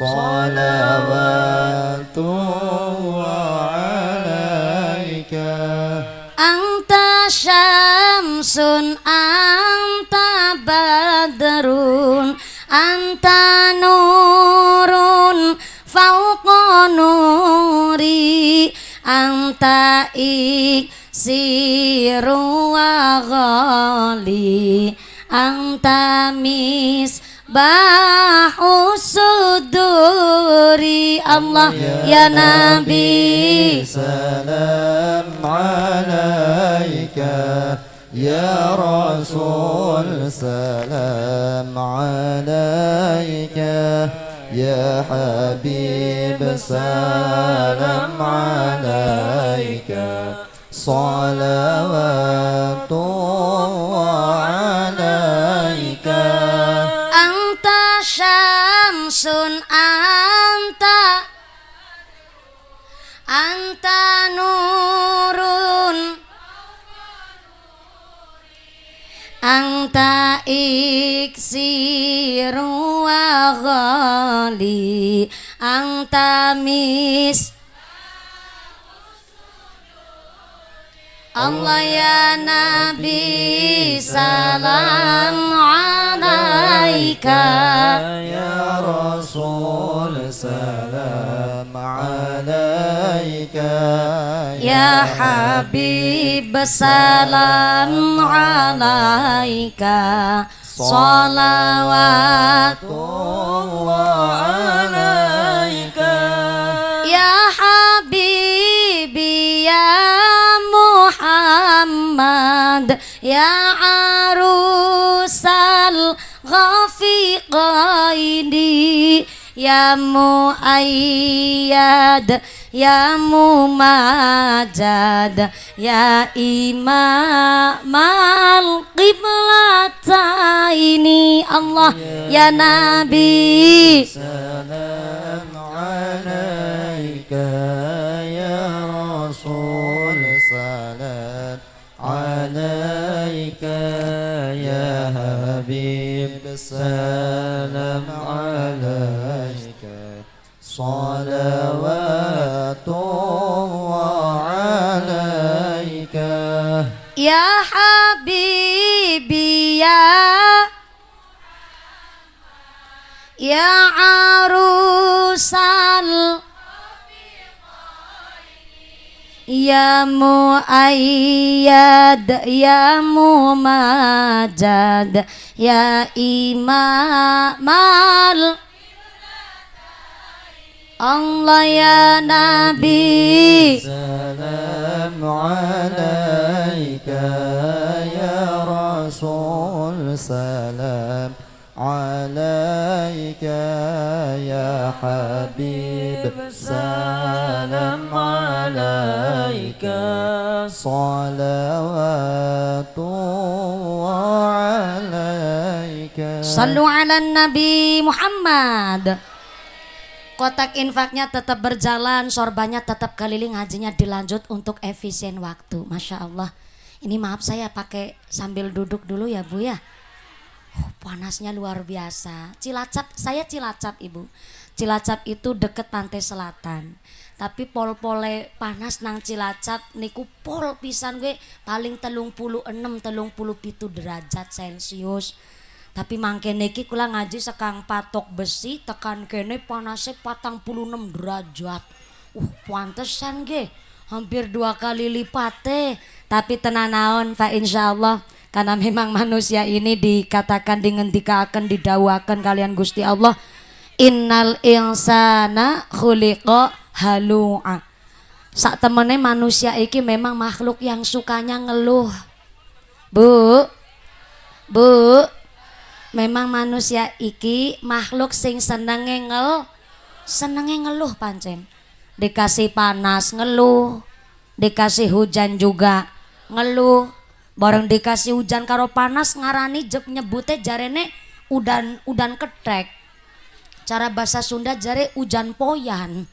صلوات الله عليك أنت شمس أنت بدر أنت نور فوق نوري أنت إكسير وغالي أنت مصباح الصدور الله. يا نبي سلام عليك يا رسول سلام عليك يا حبيب سلام عليك صلوات الله عليك أنت شمس أنت نور أنت إكسير وغالي أنت Allah. Ya Nabi salam alaika ya Rasul salam alaika ya Habib salam alaika salawatullah alaika ya Habibi ya Muhammad ya arusal ghafiqaini ya muayyad ya mumajad ya imamal qiblataini Allah. Ya Nabi salam alaika ya Rasul salam alaika ya Habib salam alaika salawatullah alaika ya Habibi ya arusal ya muayyad ya mumajad ya imamal Allah. Ya Nabi salam alaika ya Rasul salam alaika ya Habib salam alaika salawatullah alaika Sallu ala Nabi Muhammad. Kotak infaknya tetap berjalan, sorbannya tetap keliling, hajinya dilanjut untuk efisien waktu. Masya Allah. Ini maaf saya pakai sambil duduk dulu ya Bu ya. Panasnya luar biasa. Cilacap, saya Cilacap Ibu. Cilacap itu deket pantai selatan. Tapi pol-pole panas nang Cilacap niku pol pisan gue paling 36 37 derajat Celcius. Tapi mangkene iki kula ngaji sekang patok besi tekan kene panasnya 46 derajat. Pantesan ge hampir 2 kali lipat. Tapi tenan naon fa insyaallah karena memang manusia ini dikatakan dingendikaken didawuaken kalian Gusti Allah. Innal insana khuliqa halu'a. Sak temene manusia iki memang makhluk yang sukanya ngeluh. Bu. Memang manusia iki makhluk sing senenge ngeluh pancen. Dikasih panas ngeluh, dikasih hujan juga ngeluh. Bareng dikasih hujan karo panas ngarani nyebute jarene udan ketek. Cara bahasa Sunda jare ujan poyan.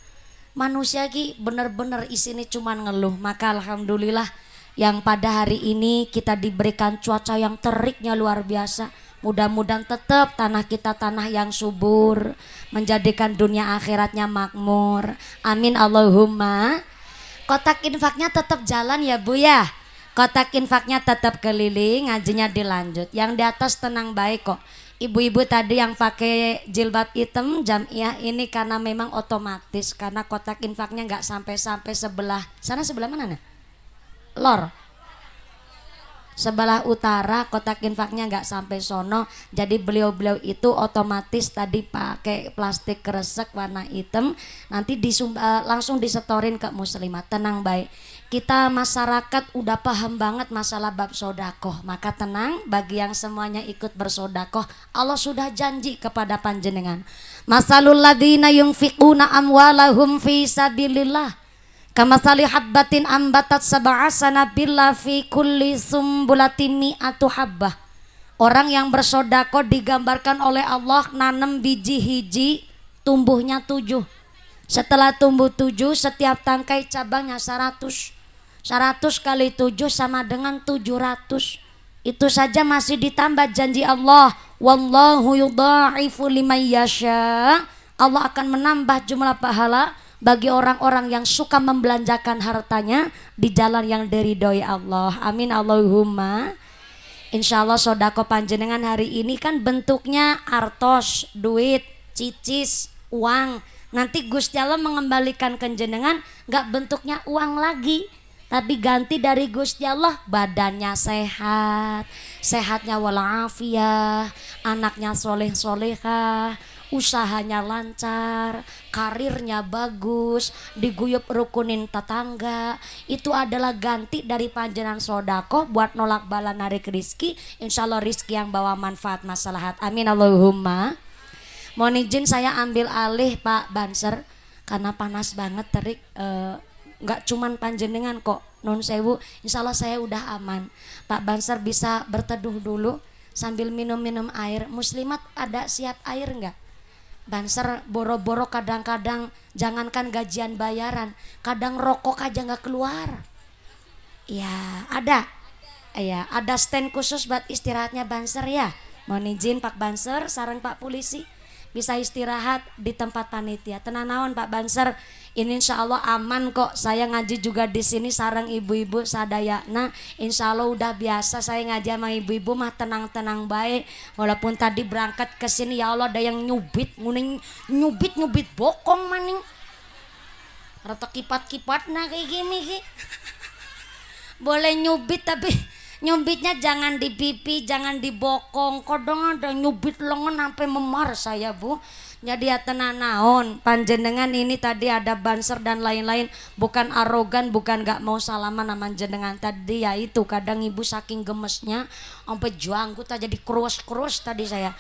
Manusia ki bener-bener isine cuman ngeluh. Maka alhamdulillah yang pada hari ini kita diberikan cuaca yang teriknya luar biasa. Mudah-mudahan tetap tanah kita tanah yang subur, menjadikan dunia akhiratnya makmur. Amin Allahumma. Kotak infaknya tetap jalan ya Bu ya. Kotak infaknya tetap keliling, ngajinya dilanjut. Yang di atas tenang baik kok. Ibu-ibu tadi yang pakai jilbab hitam jamiah ini karena memang otomatis, karena kotak infaknya nggak sampai sebelah sana. Sebelah mana nih? Lor. Sebelah utara kotak infaknya nggak sampai sono, jadi beliau itu otomatis tadi pakai plastik kresek warna hitam, nanti langsung disetorin ke muslimat. Tenang baik, kita masyarakat udah paham banget masalah bab sodakoh, maka tenang bagi yang semuanya ikut bersodakoh. Allah sudah janji kepada panjenengan, masalul ladina yunfiquna amwalahum fi sabilillah kamasali habbatin ambatat sab'a sanabila fi kulli sumbulatin mi'atu habbah. Orang yang bersodako digambarkan oleh Allah nanem biji hiji tumbuhnya 7. Setelah tumbuh 7 setiap tangkai cabangnya 100. 100 kali 7 sama dengan 700. Itu saja masih ditambah janji Allah. Wallahu yudha'ifu liman yasha. Allah akan menambah jumlah pahala bagi orang-orang yang suka membelanjakan hartanya di jalan yang diridhoi Allah. Amin Allahumma. Insya Allah sodako panjenengan hari ini kan bentuknya artos, duit, cicis, uang. Nanti Gusti Allah mengembalikan ke jenengan gak bentuknya uang lagi, tapi ganti dari Gusti Allah badannya sehat, sehatnya walafiat, anaknya soleh-solehah, usahanya lancar, karirnya bagus, diguyup rukunin tetangga. Itu adalah ganti dari panjenengan sodako buat nolak bala narik rizki. Insya Allah rizki yang bawa manfaat maslahat. Amin Allahumma. Mohon izin saya ambil alih Pak Banser karena panas banget terik. Nggak cuman panjenengan kok, nun sewu. Insya Allah saya udah aman. Pak Banser bisa berteduh dulu sambil minum-minum air. Muslimat ada siap air nggak? Banser boro-boro kadang-kadang jangankan gajian bayaran, kadang rokok aja nggak keluar. Ya ada, ya ada stand khusus buat istirahatnya Banser ya. Mohon izin Pak Banser, sareng Pak Polisi bisa istirahat di tempat panitia. Tenang naon Pak Banser, ini insya Allah aman kok. Saya ngaji juga di sini sareng ibu-ibu sadayana. Insya Allah udah biasa saya ngaji sama ibu-ibu mah tenang-tenang baik. Walaupun tadi berangkat ke sini ya Allah ada yang nyubit, nguning nyubit bokong maning. Rata kipat-kipat nah kayak gini. Boleh nyubit tapi nyubitnya jangan di pipi, jangan di bokong. Kadang ada nyubit lengan sampai memar saya Bu. Jadi ya tenang naon, panjenengan ini tadi ada Banser dan lain-lain, bukan arogan, bukan gak mau salaman sama jenengan tadi ya itu. Kadang ibu saking gemesnya sampai janggut aja di krus tadi saya.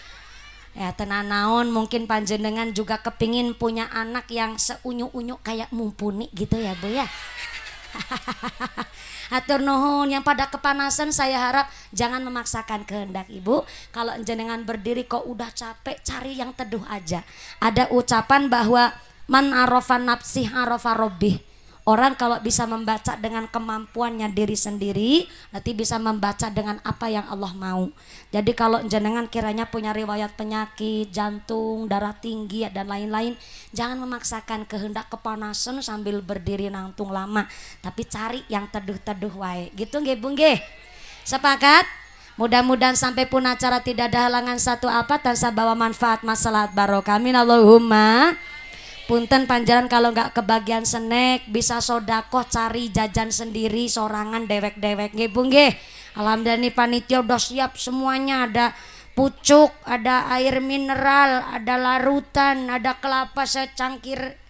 Ya tenang naon, mungkin panjenengan juga kepingin punya anak yang seunyu-unyu kayak Mumpuni gitu ya Bu ya. Hatur nuhun, yang pada kepanasan saya harap jangan memaksakan kehendak ibu. Kalau jenengan berdiri kok udah capek, cari yang teduh aja. Ada ucapan bahwa man arafa nafsih arafa rabbih. Orang kalau bisa membaca dengan kemampuannya diri sendiri, nanti bisa membaca dengan apa yang Allah mau. Jadi kalau jenengan kiranya punya riwayat penyakit, jantung, darah tinggi dan lain-lain, jangan memaksakan kehendak kepanasan sambil berdiri nangtung lama, tapi cari yang teduh-teduh wae. Gitu nggih Bu nggih? Sepakat? Mudah-mudahan sampai pun acara tidak ada halangan satu apa tanpa bawa manfaat maslahat barokah. Amin Allahumma. Punten panjaran kalau nggak kebagian snack bisa sodakoh cari jajan sendiri sorangan dewek-dewek nggih Bu nggih. Alhamdulillah nih panitia udah siap semuanya, ada pucuk, ada air mineral, ada larutan, ada kelapa secangkir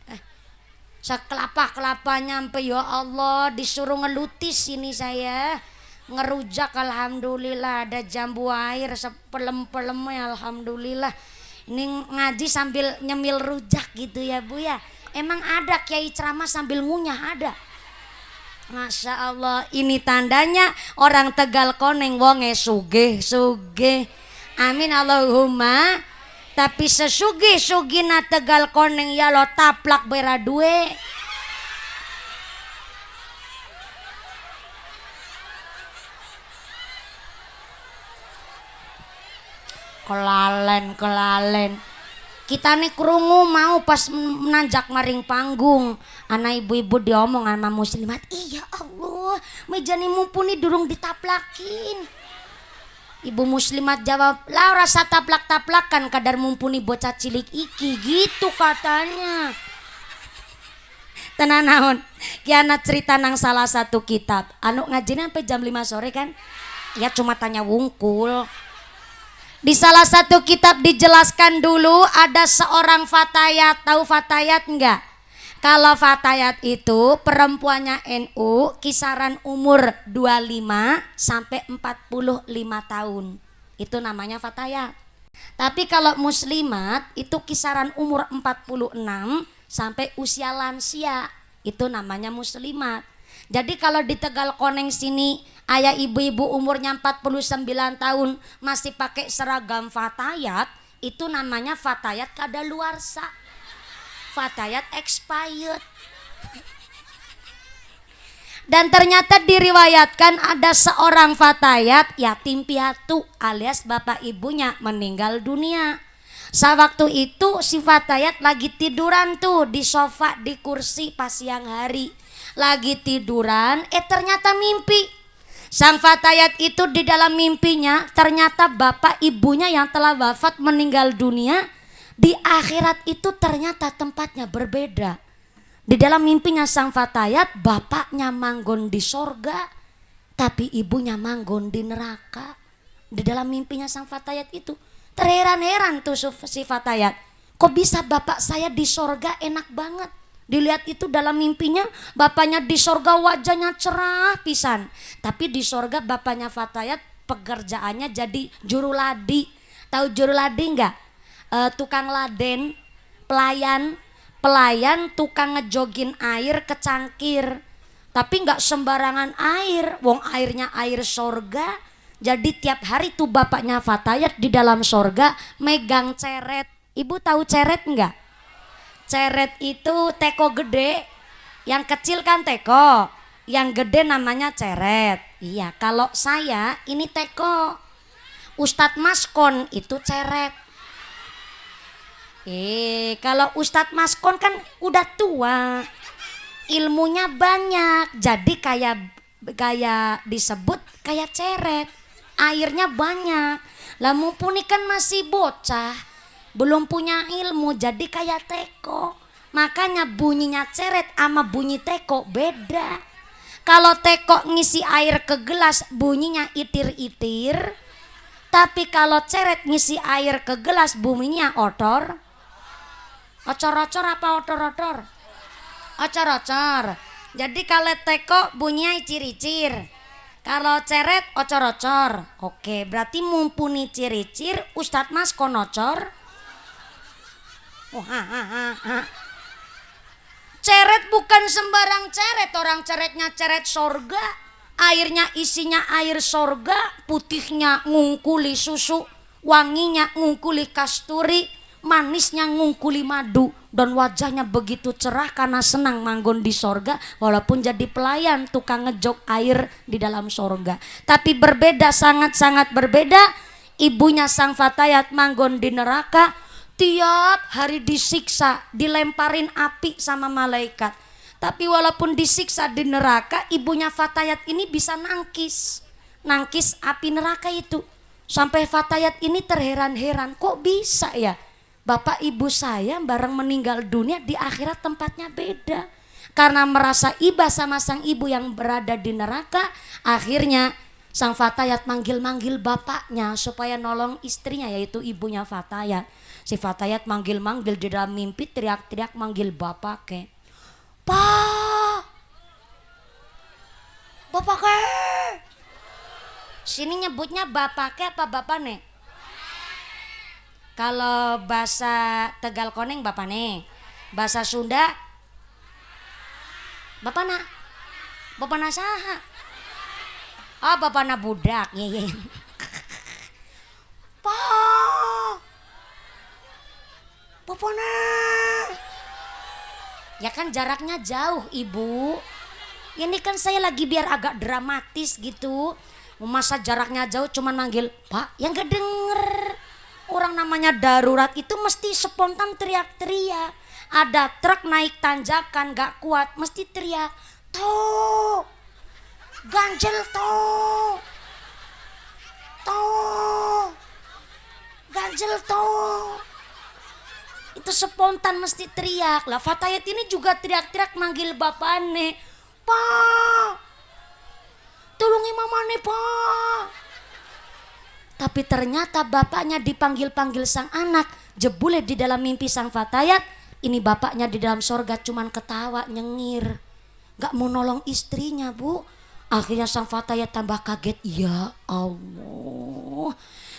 sekelapa-kelapanya sampai ya Allah disuruh ngelutis ini saya ngerujak alhamdulillah, ada jambu air sepelem-pelemnya alhamdulillah. Ini ngaji sambil nyemil rujak gitu ya Bu ya. Emang ada kiai ceramah sambil ngunyah ada. Masya Allah, ini tandanya orang Tegal Koneng wonge sugih. Amin Allahumma. Tapi sesugih-sugihna Tegal Koneng ya lo taplak bera duwe. Kelalen kita nih krungu mau pas menanjak maring panggung anak ibu-ibu diomong sama muslimat, iya Allah mejani mumpuni durung ditaplakin. Ibu muslimat jawab, lah rasa taplak-taplakan kadar mumpuni bocah cilik iki gitu katanya. Tenan naon kiana cerita nang salah satu kitab anu ngajinya sampai jam 5 sore kan ya, cuma tanya wungkul. Di salah satu kitab dijelaskan dulu ada seorang fatayat. Tahu fatayat enggak? Kalau fatayat itu perempuannya NU kisaran umur 25 sampai 45 tahun. Itu namanya fatayat. Tapi kalau muslimat itu kisaran umur 46 sampai usia lansia. Itu namanya muslimat. Jadi kalau di Tegal Koneng sini ayah ibu-ibu umurnya 49 tahun masih pakai seragam fatayat, itu namanya fatayat kadaluarsa. Fatayat expired. Dan ternyata diriwayatkan ada seorang fatayat yatim piatu alias bapak ibunya meninggal dunia. Sewaktu itu si fatayat lagi tiduran tuh di sofa di kursi pas siang hari. Lagi tiduran, ternyata mimpi. Sang fatayat itu di dalam mimpinya ternyata bapak ibunya yang telah wafat meninggal dunia. Di akhirat itu ternyata tempatnya berbeda. Di dalam mimpinya sang fatayat bapaknya manggon di sorga, tapi ibunya manggon di neraka. Di dalam mimpinya sang fatayat itu terheran-heran tuh si fatayat. Kok bisa bapak saya di sorga enak banget. Dilihat itu dalam mimpinya bapaknya di sorga wajahnya cerah pisan. Tapi di sorga bapaknya fatayat pekerjaannya jadi juru ladi. Tahu juru ladi enggak? Tukang laden, pelayan tukang ngejogin air ke cangkir. Tapi enggak sembarangan air, wong airnya air sorga. Jadi tiap hari tuh bapaknya fatayat di dalam sorga megang ceret. Ibu tahu ceret enggak? Ceret itu teko gede, yang kecil kan teko, yang gede namanya ceret. Iya, kalau saya ini teko. Ustadz Maskon itu ceret. Kalau Ustadz Maskon kan udah tua, ilmunya banyak, jadi kayak disebut kayak ceret, airnya banyak. Lah mumpuni kan masih bocah, belum punya ilmu jadi kayak teko. Makanya bunyinya ceret sama bunyi teko beda. Kalau teko ngisi air ke gelas bunyinya itir-itir. Tapi kalau ceret ngisi air ke gelas bunyinya otor. Ocor-ocor apa otor-otor? Ocor-ocor. Jadi kalau teko bunyinya icir-icir. Kalau ceret ocor-ocor. Oke, berarti mumpuni ciri-cir Ustadz Mas konocor. Ceret bukan sembarang ceret, orang ceretnya ceret sorga. Airnya isinya air sorga, putihnya ngungkuli susu, wanginya ngungkuli kasturi, manisnya ngungkuli madu. Dan wajahnya begitu cerah karena senang manggon di sorga, walaupun jadi pelayan tukang ngejok air di dalam sorga. Tapi berbeda, sangat-sangat berbeda. Ibunya sang Fatayat manggon di neraka, tiap hari disiksa, dilemparin api sama malaikat. Tapi walaupun disiksa di neraka, ibunya Fatayat ini bisa nangkis api neraka itu. Sampai Fatayat ini terheran-heran, kok bisa ya bapak ibu saya bareng meninggal dunia di akhirat tempatnya beda. Karena merasa iba sama sang ibu yang berada di neraka, akhirnya sang Fatayat manggil-manggil bapaknya supaya nolong istrinya, yaitu ibunya Fatayat. Si Fatayat manggil-manggil di dalam mimpi, teriak-teriak manggil bapaknya. Pak, bapaknya. Sini nyebutnya bapaknya apa bapaknya? Kalau bahasa Tegal Koneng bapaknya, bahasa Sunda bapakna. Bapakna saha? Oh, bapakna budak. Ye. Pak, bapakna. Ya kan jaraknya jauh ibu. Ini kan saya lagi biar agak dramatis gitu. Masa jaraknya jauh cuman manggil Pak, yang gak denger. Orang namanya darurat itu mesti spontan teriak-teriak. Ada truk naik tanjakan gak kuat mesti teriak, "Toh, ganjel toh, toh, ganjel toh." Itu spontan mesti teriak. Lah Fatayat ini juga teriak-teriak manggil bapaknya, "Pak, tolongi mamane Pak." Tapi ternyata bapaknya dipanggil-panggil sang anak. Jebule di dalam mimpi sang Fatayat, ini bapaknya di dalam sorga cuman ketawa nyengir, gak mau nolong istrinya bu. Akhirnya sang Fatayat tambah kaget, ya Allah,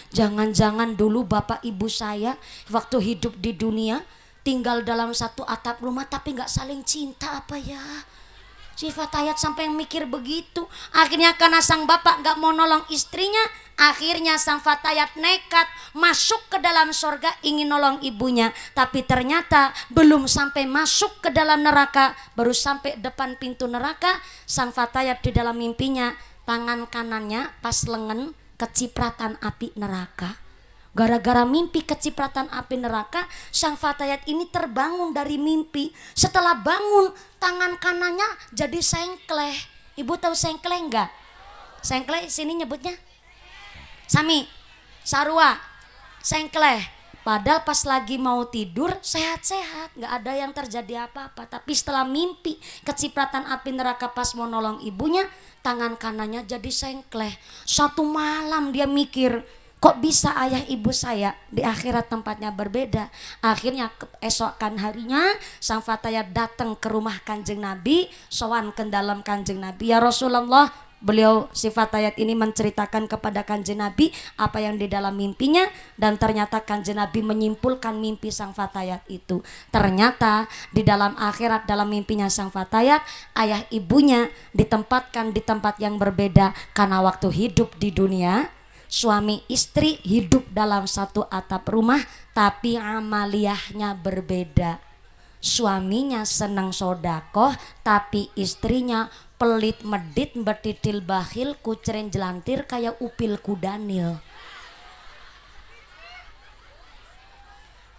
jangan-jangan dulu bapak ibu saya waktu hidup di dunia tinggal dalam satu atap rumah tapi gak saling cinta apa ya. Si Fatayat sampai mikir begitu. Akhirnya karena sang bapak gak mau nolong istrinya, akhirnya sang Fatayat nekat masuk ke dalam sorga ingin nolong ibunya. Tapi ternyata belum sampai masuk ke dalam neraka, baru sampai depan pintu neraka, sang Fatayat di dalam mimpinya tangan kanannya pas lengan kecipratan api neraka. Gara-gara mimpi kecipratan api neraka, sang Fatayat ini terbangun dari mimpi. Setelah bangun, tangan kanannya jadi sengkleh. Ibu tahu sengkleh enggak? Sengkleh sini nyebutnya Sami, sarua, sengkleh. Padahal pas lagi mau tidur sehat-sehat, nggak ada yang terjadi apa-apa. Tapi setelah mimpi kecipratan api neraka pas mau nolong ibunya, tangan kanannya jadi sengkleh. Satu malam dia mikir, kok bisa ayah ibu saya di akhirat tempatnya berbeda. Akhirnya keesokan harinya sang Fatayat datang ke rumah Kanjeng Nabi, sowan ke dalam Kanjeng Nabi, "Ya Rasulullah." Beliau si Fatayat ini menceritakan kepada Kanjeng Nabi apa yang di dalam mimpinya, dan ternyata Kanjeng Nabi menyimpulkan mimpi sang Fatayat itu. Ternyata di dalam akhirat, dalam mimpinya sang Fatayat, ayah ibunya ditempatkan di tempat yang berbeda. Karena waktu hidup di dunia, suami istri hidup dalam satu atap rumah tapi amaliyahnya berbeda. Suaminya senang sodakoh tapi istrinya pelit medit, betitil bakhil, kuceren jelantir kayak upil kudanil.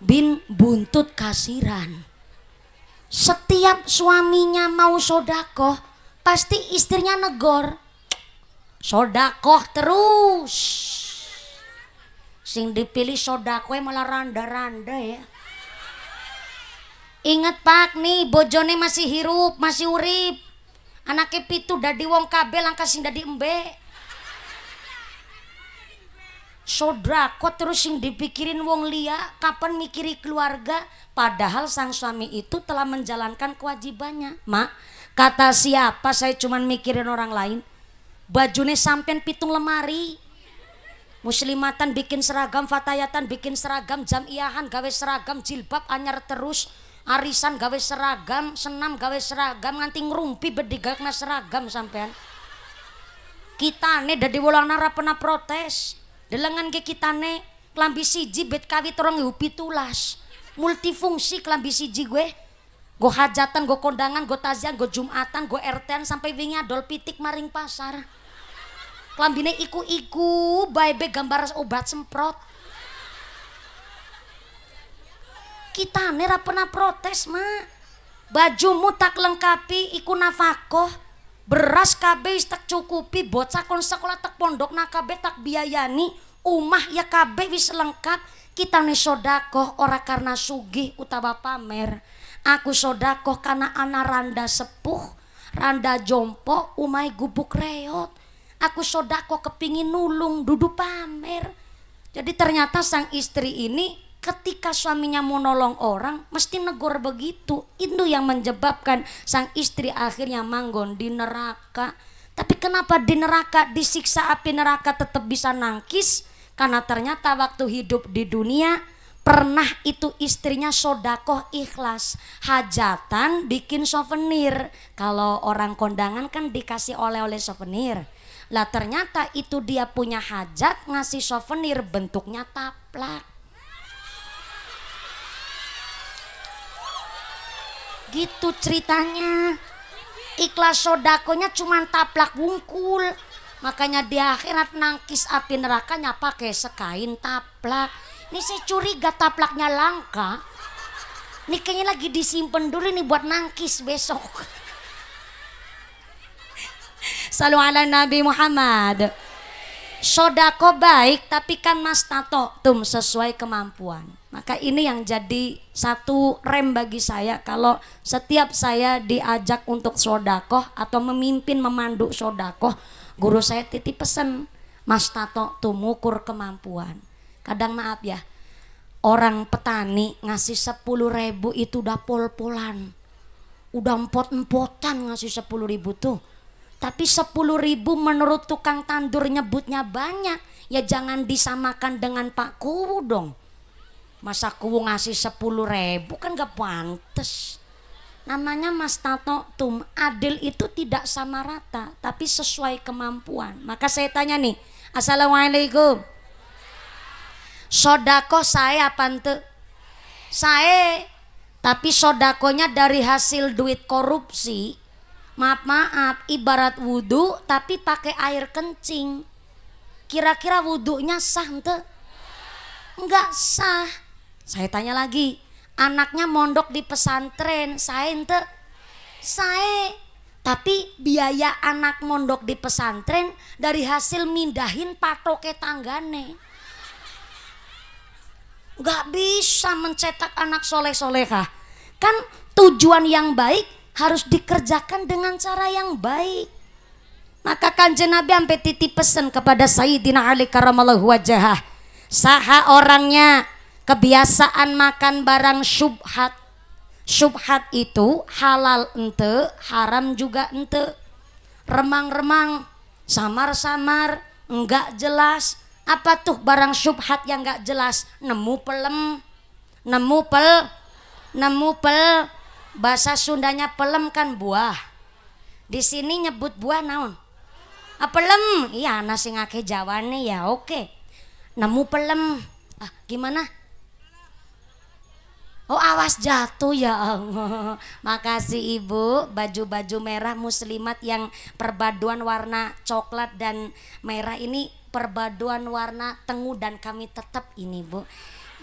Bin buntut kasiran. Setiap suaminya mau sodakoh pasti istrinya negor, sodakoh terus. Sing dipilih sodakoh malah randa-randa ya. Ingat pak nih, bojone masih hirup, masih urip. Anaknya pitu dadi wong kabel langkah sing dadi embe. Sodako terus sing dipikirin wong lia, kapan mikiri keluarga. Padahal sang suami itu telah menjalankan kewajibannya. Mak, kata siapa saya cuman mikirin orang lain. Bajune sampean pitung lemari. Muslimatan bikin seragam, Fatayatan bikin seragam, jamiahan gawe seragam, jilbab anyar terus. Arisan gawe seragam, senam gawe seragam, nganti ngrumpi bedigakna seragam sampean. Kitane dadi wulang nara pernah protes. Delengan ke kitane klambi siji bet kawit 2017. Multifungsi klambi siji gue. Go hajatan, go kondangan, go tazian, go jumatan, go RT-an sampai wingi adol pitik maring pasar. Klambine iku-iku bae-bae gambar obat semprot. Kita nera pernah protes mak. Bajumu tak lengkapi iku nafakoh. Beras kabeh wis tak cukupi, bocah kon sekolah tak pondok na kabeh tak biayani, umah ya kabeh wis lengkap. Kita nih sodakoh ora karena sugih utawa pamer. Aku sodakoh karena ana randa sepuh, randa jompo, umai gubuk reot. Aku sodakoh kepingin nulung dudu pamer. Jadi ternyata sang istri ini ketika suaminya mau nolong orang mesti negor begitu. Itu yang menyebabkan sang istri akhirnya manggon di neraka. Tapi kenapa di neraka, disiksa api neraka tetap bisa nangkis? Karena ternyata waktu hidup di dunia pernah itu istrinya sodakoh ikhlas. Hajatan bikin souvenir. Kalau orang kondangan kan dikasih oleh-oleh souvenir. Lah ternyata itu dia punya hajat ngasih souvenir bentuknya taplak. Gitu ceritanya. Ikhlas sodakonya cuman taplak wungkul. Makanya di akhirat nangkis api nerakanya pakai sekain taplak. Ini saya curiga taplaknya langka. Ini kayaknya lagi disimpan dulu nih buat nangkis besok. Salu ala Nabi Muhammad. Sodako baik tapi kan mas tato tum sesuai kemampuan. Maka ini yang jadi satu rem bagi saya kalau setiap saya diajak untuk sodakoh atau memimpin memandu sodakoh, guru saya titip pesan, mas tato tuh ngukur kemampuan. Kadang maaf ya, orang petani ngasih 10.000 itu udah pol-polan, udah empot-empotan ngasih 10.000 tuh. Tapi 10.000 menurut tukang tandur nyebutnya banyak, ya jangan disamakan dengan Pak Kuwu dong. Masa Kuwu ngasih 10.000 kan gak pantes. Namanya Mas Tato Tum, adil itu tidak sama rata tapi sesuai kemampuan. Maka saya tanya nih, assalamualaikum, sodako saya apa ente? Saya, tapi sodakonya dari hasil duit korupsi. Maaf, ibarat wudhu tapi pakai air kencing. Kira-kira wudhunya sah ente? Enggak sah. Saya tanya lagi, anaknya mondok di pesantren, saya ente? Saya. Tapi biaya anak mondok di pesantren dari hasil mindahin patoke tanggane. Enggak bisa mencetak anak soleh-solehah. Kan tujuan yang baik harus dikerjakan dengan cara yang baik. Maka Kanjeng Nabi sampai titip pesan kepada Sayyidina Ali karamallahu wajhah. Saha orangnya kebiasaan makan barang syubhat. Syubhat itu halal ente, haram juga ente. Remang-remang, samar-samar, enggak jelas. Apa tuh barang syubhat yang enggak jelas? Nemu pelem. Bahasa Sundanya pelem kan buah. Di sini nyebut buah naon? Pelem. Iya, nasi ngake Jawane ya oke. Nemu pelem. Gimana? Oh awas jatuh ya Allah. Makasih ibu. Baju-baju merah muslimat yang perpaduan warna coklat dan merah ini perpaduan warna tengu dan kami tetap ini bu.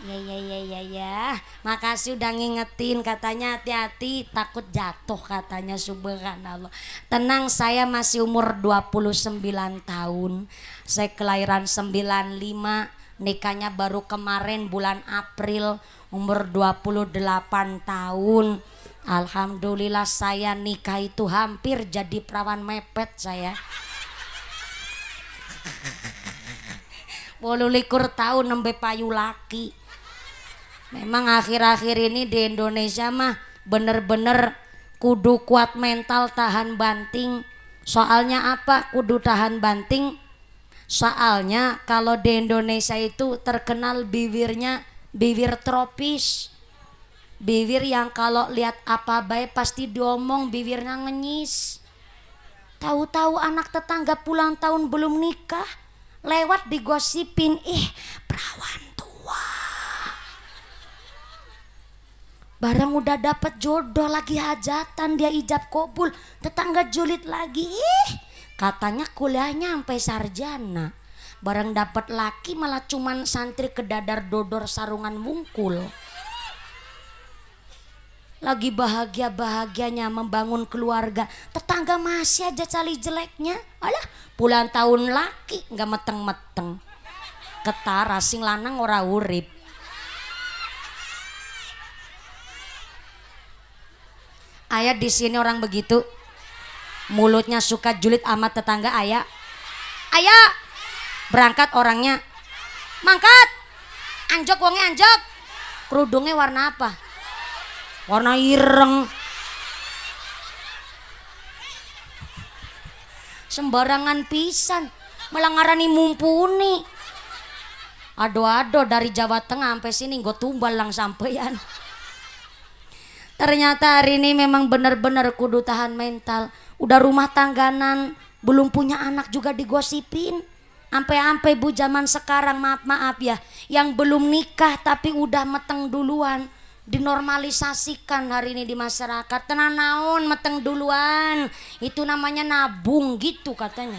Ya. Makasih udah ngingetin, katanya hati-hati takut jatuh katanya, subhanallah. Tenang, saya masih umur 29 tahun. Saya kelahiran 95, nikahnya baru kemarin bulan April, umur 28 tahun. Alhamdulillah saya nikah itu hampir jadi perawan mepet saya. 28 tahun nembe payu laki. Memang akhir-akhir ini di Indonesia mah bener-bener kudu kuat mental, tahan banting. Soalnya apa kudu tahan banting? Soalnya kalau di Indonesia itu terkenal bibirnya bibir tropis. Bibir yang kalau lihat apa baik pasti diomong, bibirnya ngenyis. Tahu-tahu anak tetangga pulang tahun belum nikah, lewat digosipin, ih perawan tua. Barang udah dapet jodoh lagi hajatan, dia ijab kabul, tetangga julid lagi, ih katanya kuliahnya sampai sarjana. Barang dapet laki malah cuman santri kedadar dodor sarungan wungkul. Lagi bahagia-bahagianya membangun keluarga, tetangga masih aja cali jeleknya. Alah, pulang tahun laki nggak meteng-meteng. Ketara sing lanang ora urip. Ayah di sini orang begitu, mulutnya suka julid amat tetangga ayah. Ayah berangkat orangnya, mangkat, anjok wonge anjok. Kerudungnya warna apa? Warna ireng. Sembarangan pisan, malah ngarani mumpuni. Ado-ado dari Jawa Tengah sampai sini gue tumbal lang sampeyan. Ternyata hari ini memang benar-benar kudu tahan mental. Udah rumah tangganan, belum punya anak juga digosipin. Ampe-ampe bu zaman sekarang, maaf ya, yang belum nikah tapi udah meteng duluan, dinormalisasikan hari ini di masyarakat. Tenan naon meteng duluan, itu namanya nabung gitu katanya.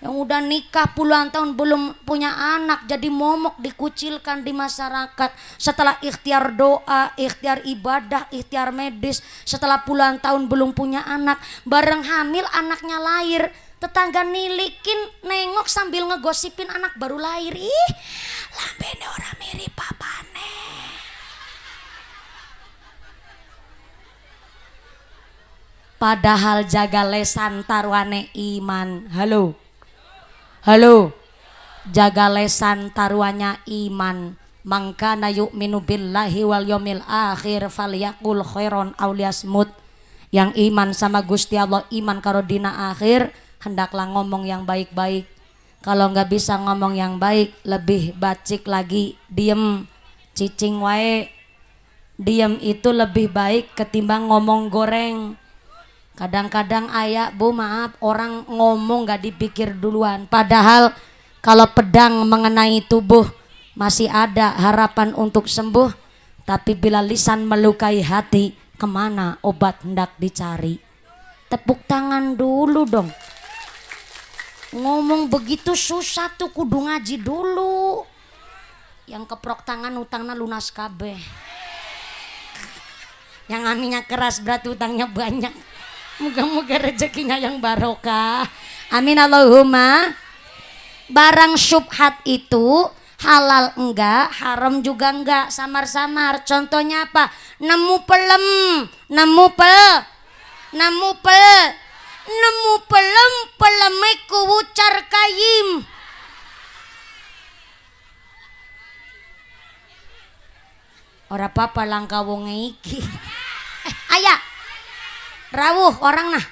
Yang udah nikah puluhan tahun belum punya anak jadi momok, dikucilkan di masyarakat. Setelah ikhtiar doa, ikhtiar ibadah, ikhtiar medis, setelah puluhan tahun belum punya anak, bareng hamil anaknya lahir, tetangga nilikin nengok sambil ngegosipin anak baru lahir. Ih, lambene orang mirip papane. Padahal jaga lesan taruhane iman. Halo, jaga lesan taruhannya iman. Mangkana yu'minu billahi wal yawmil akhir falyaqul khairon aw liyasmut. Yang iman sama Gusti Allah, iman karo dina akhir, hendaklah ngomong yang baik-baik. Kalau nggak bisa ngomong yang baik, lebih bacik lagi, diem, cicing wae. Diem itu lebih baik ketimbang ngomong goreng. Kadang-kadang ayah bu maaf, orang ngomong gak dipikir duluan. Padahal kalau pedang mengenai tubuh masih ada harapan untuk sembuh. Tapi bila lisan melukai hati, kemana obat hendak dicari? Tepuk tangan dulu dong. Ngomong begitu susah tuh, kudu ngaji dulu. Yang keprok tangan utangnya lunas kabeh. Yang aminya keras berat utangnya banyak. Moga-moga rezekinya yang barokah. Amin Allahumma. Barang syubhat itu halal enggak, haram juga enggak, samar-samar. Contohnya apa? Nemu pelem peleme kuwucar kayim. Ora apa-apa langka wong iki. Ayah rawuh orang nah.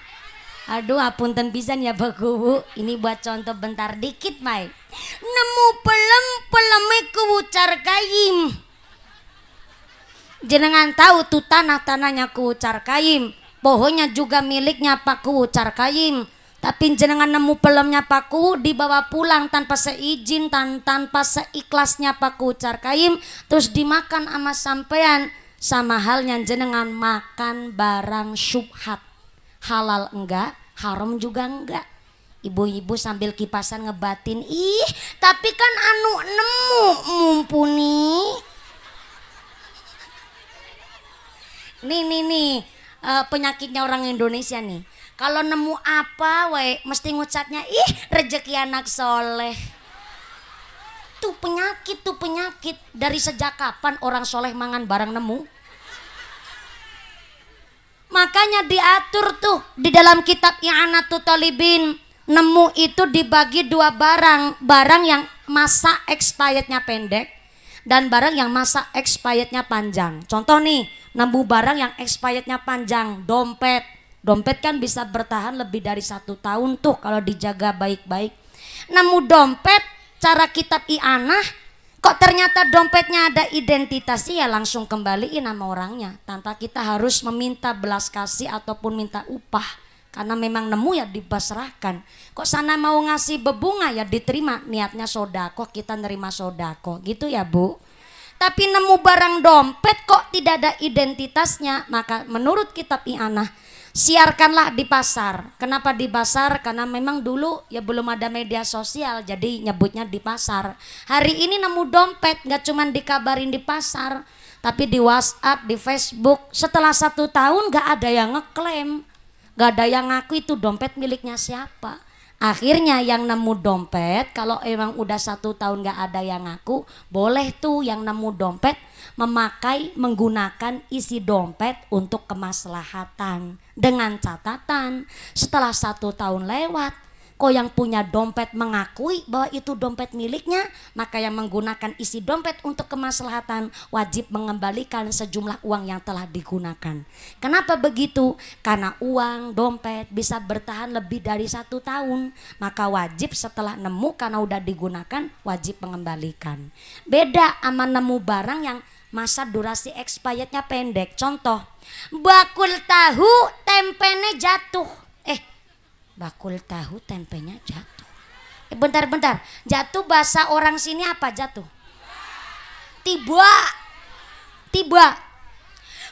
Aduh apunten pisan ya baku. Ini buat contoh bentar dikit Mai. Nemu peleme kuwucar kayim. Jenengan tahu tuh tanahnya kuwucar kayim, pohonnya juga miliknya Pak Kuwucar kayim. Tapi jenengan nemu pelemnya Pak Kuwu, dibawa pulang tanpa seizin, tanpa seikhlasnya Pak Kuwucar kayim, terus dimakan sama sampean. Sama halnya jenengan makan barang syubhat. Halal enggak, haram juga enggak. Ibu-ibu sambil kipasan ngebatin, ih tapi kan anu nemu mumpuni. Nih penyakitnya orang Indonesia nih. Kalau nemu apa we mesti ngucapnya ih rezeki anak soleh. Tuh penyakit dari sejak kapan orang soleh mangan barang nemu? Makanya diatur tuh di dalam kitab I'anatul Talibin, nemu itu dibagi dua barang yang masa expirednya pendek dan barang yang masa expirednya panjang. Contoh nih, nemu barang yang expirednya panjang, dompet kan bisa bertahan lebih dari 1 tahun tuh kalau dijaga baik-baik. Nemu dompet, cara kitab i'anah, Kok ternyata dompetnya ada identitasnya, ya langsung kembaliin sama orangnya tanpa kita harus meminta belas kasih ataupun minta upah. Karena memang nemu ya dipasrahkan. Kok sana mau ngasih bebunga ya diterima, niatnya sodako, kita nerima sodako gitu ya Bu. Tapi nemu barang dompet kok tidak ada identitasnya, maka menurut kitab I'anah siarkanlah di pasar. Kenapa di pasar? Karena memang dulu ya belum ada media sosial, jadi nyebutnya di pasar. Hari ini nemu dompet gak cuman dikabarin di pasar, tapi di WhatsApp, di Facebook. Setelah 1 tahun gak ada yang ngeklaim, gak ada yang ngaku itu dompet miliknya siapa. Akhirnya yang nemu dompet, kalau emang udah 1 tahun gak ada yang ngaku, boleh tuh yang nemu dompet menggunakan isi dompet untuk kemaslahatan. Dengan catatan setelah 1 tahun lewat, kok yang punya dompet mengakui bahwa itu dompet miliknya, maka yang menggunakan isi dompet untuk kemaslahatan wajib mengembalikan sejumlah uang yang telah digunakan. Kenapa begitu? Karena uang dompet bisa bertahan lebih dari 1 tahun, maka wajib setelah nemu karena udah digunakan wajib mengembalikan. Beda sama nemu barang yang masa durasi expirednya pendek. Contoh, bakul tahu tempenya jatuh. Bakul tahu tempenya jatuh. Bentar, jatuh bahasa orang sini apa jatuh? Tiba.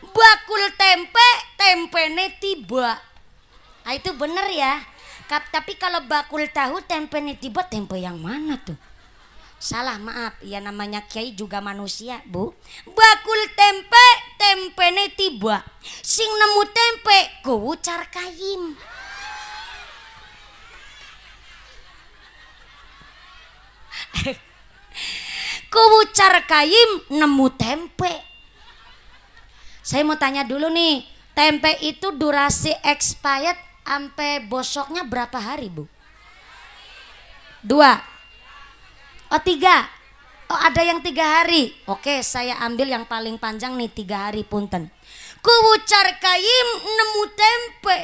Bakul tempe, tempenya tiba. Nah, itu bener ya. Tapi kalau bakul tahu tempenya tiba, tempe yang mana tuh? Salah, maaf, ya namanya kiai juga manusia Bu. Bakul tempe, tempenya tiba. Sing nemu tempe, kuwucar kayim. Kuwucar kayim nemu tempe. Saya mau tanya dulu nih, tempe itu durasi expired sampai bosoknya berapa hari Bu? 2. Oh 3. Oh ada yang 3 hari. Oke, saya ambil yang paling panjang nih, 3 hari punten. Kuwucar kayim nemu tempe.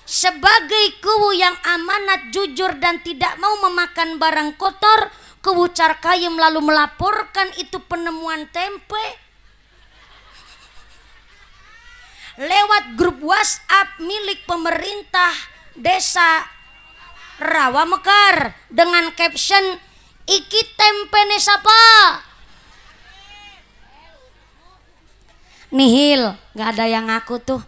Sebagai kuwu yang amanat, jujur dan tidak mau memakan barang kotor, kuwucar kayim lalu melaporkan itu penemuan tempe lewat grup WhatsApp milik pemerintah desa Rawa Mekar dengan caption, "Iki tempene sapa?" Nihil, gak ada yang ngaku tuh.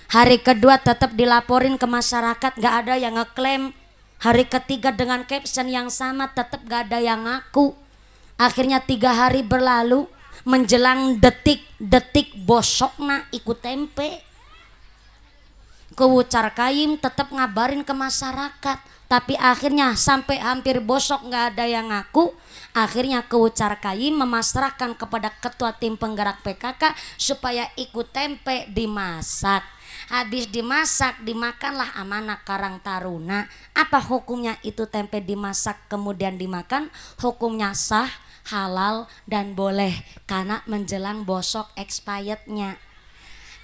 Hari kedua tetap dilaporin ke masyarakat, gak ada yang ngeklaim. Hari ketiga dengan caption yang sama tetap gak ada yang ngaku. Akhirnya 3 hari berlalu, menjelang detik bosokna ikut tempe. Kuwucar kayim tetap ngabarin ke masyarakat, tapi akhirnya sampai hampir bosok gak ada yang ngaku. Akhirnya kuwucar kayim memasrahkan kepada ketua tim penggerak PKK supaya ikut tempe dimasak. Habis dimasak, dimakanlah amanah Karang Taruna. Apa hukumnya itu tempe dimasak kemudian dimakan? Hukumnya sah, halal dan boleh karena menjelang bosok expirednya.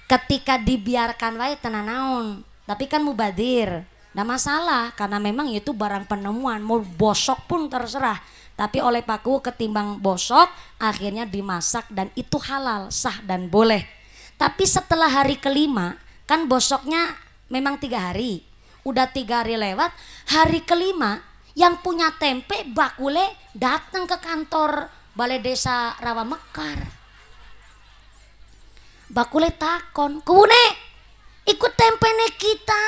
Ketika dibiarkan wae tenan naon, tapi kan mubadir, nggak masalah karena memang itu barang penemuan, mau bosok pun terserah. Tapi oleh paku ketimbang bosok akhirnya dimasak dan itu halal, sah dan boleh. Tapi setelah hari kelima, kan bosoknya memang 3 hari, udah 3 hari lewat, hari kelima yang punya tempe bakule datang ke kantor Balai Desa Rawa Mekar. Bakule takon, "Kuune ikut tempene kita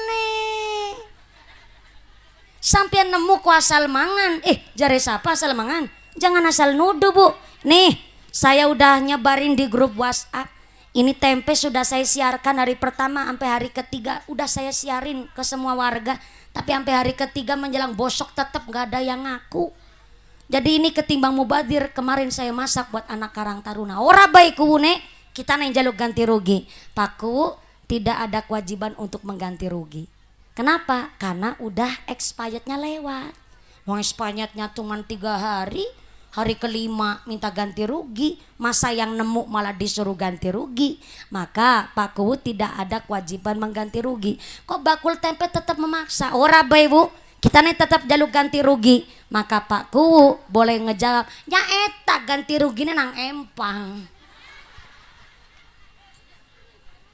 nih. Sampai nemu ku asal mangan." Jare siapa asal mangan? Jangan asal nuduh Bu. Nih, saya udah nyebarin di grup WhatsApp. Ini tempe sudah saya siarkan hari pertama sampai hari ketiga, udah saya siarin ke semua warga. Tapi sampai hari ketiga menjelang bosok tetap gak ada yang ngaku. Jadi ini ketimbang mubadir, kemarin saya masak buat anak Karang Taruna. Ora baik kuwune, kita neng jaluk ganti rugi. Paku tidak ada kewajiban untuk mengganti rugi. Kenapa? Karena udah expirednya lewat. Wong expirednya cuma 3 hari. Hari kelima minta ganti rugi, masa yang nemu malah disuruh ganti rugi. Maka Pak Kuwu tidak ada kewajiban mengganti rugi. Kok bakul tempe tetap memaksa? Ora bae Bu, Kita nih tetap jaluk ganti rugi, maka Pak Kuwu boleh ngejawab, ya eta ganti ruginya nang empang.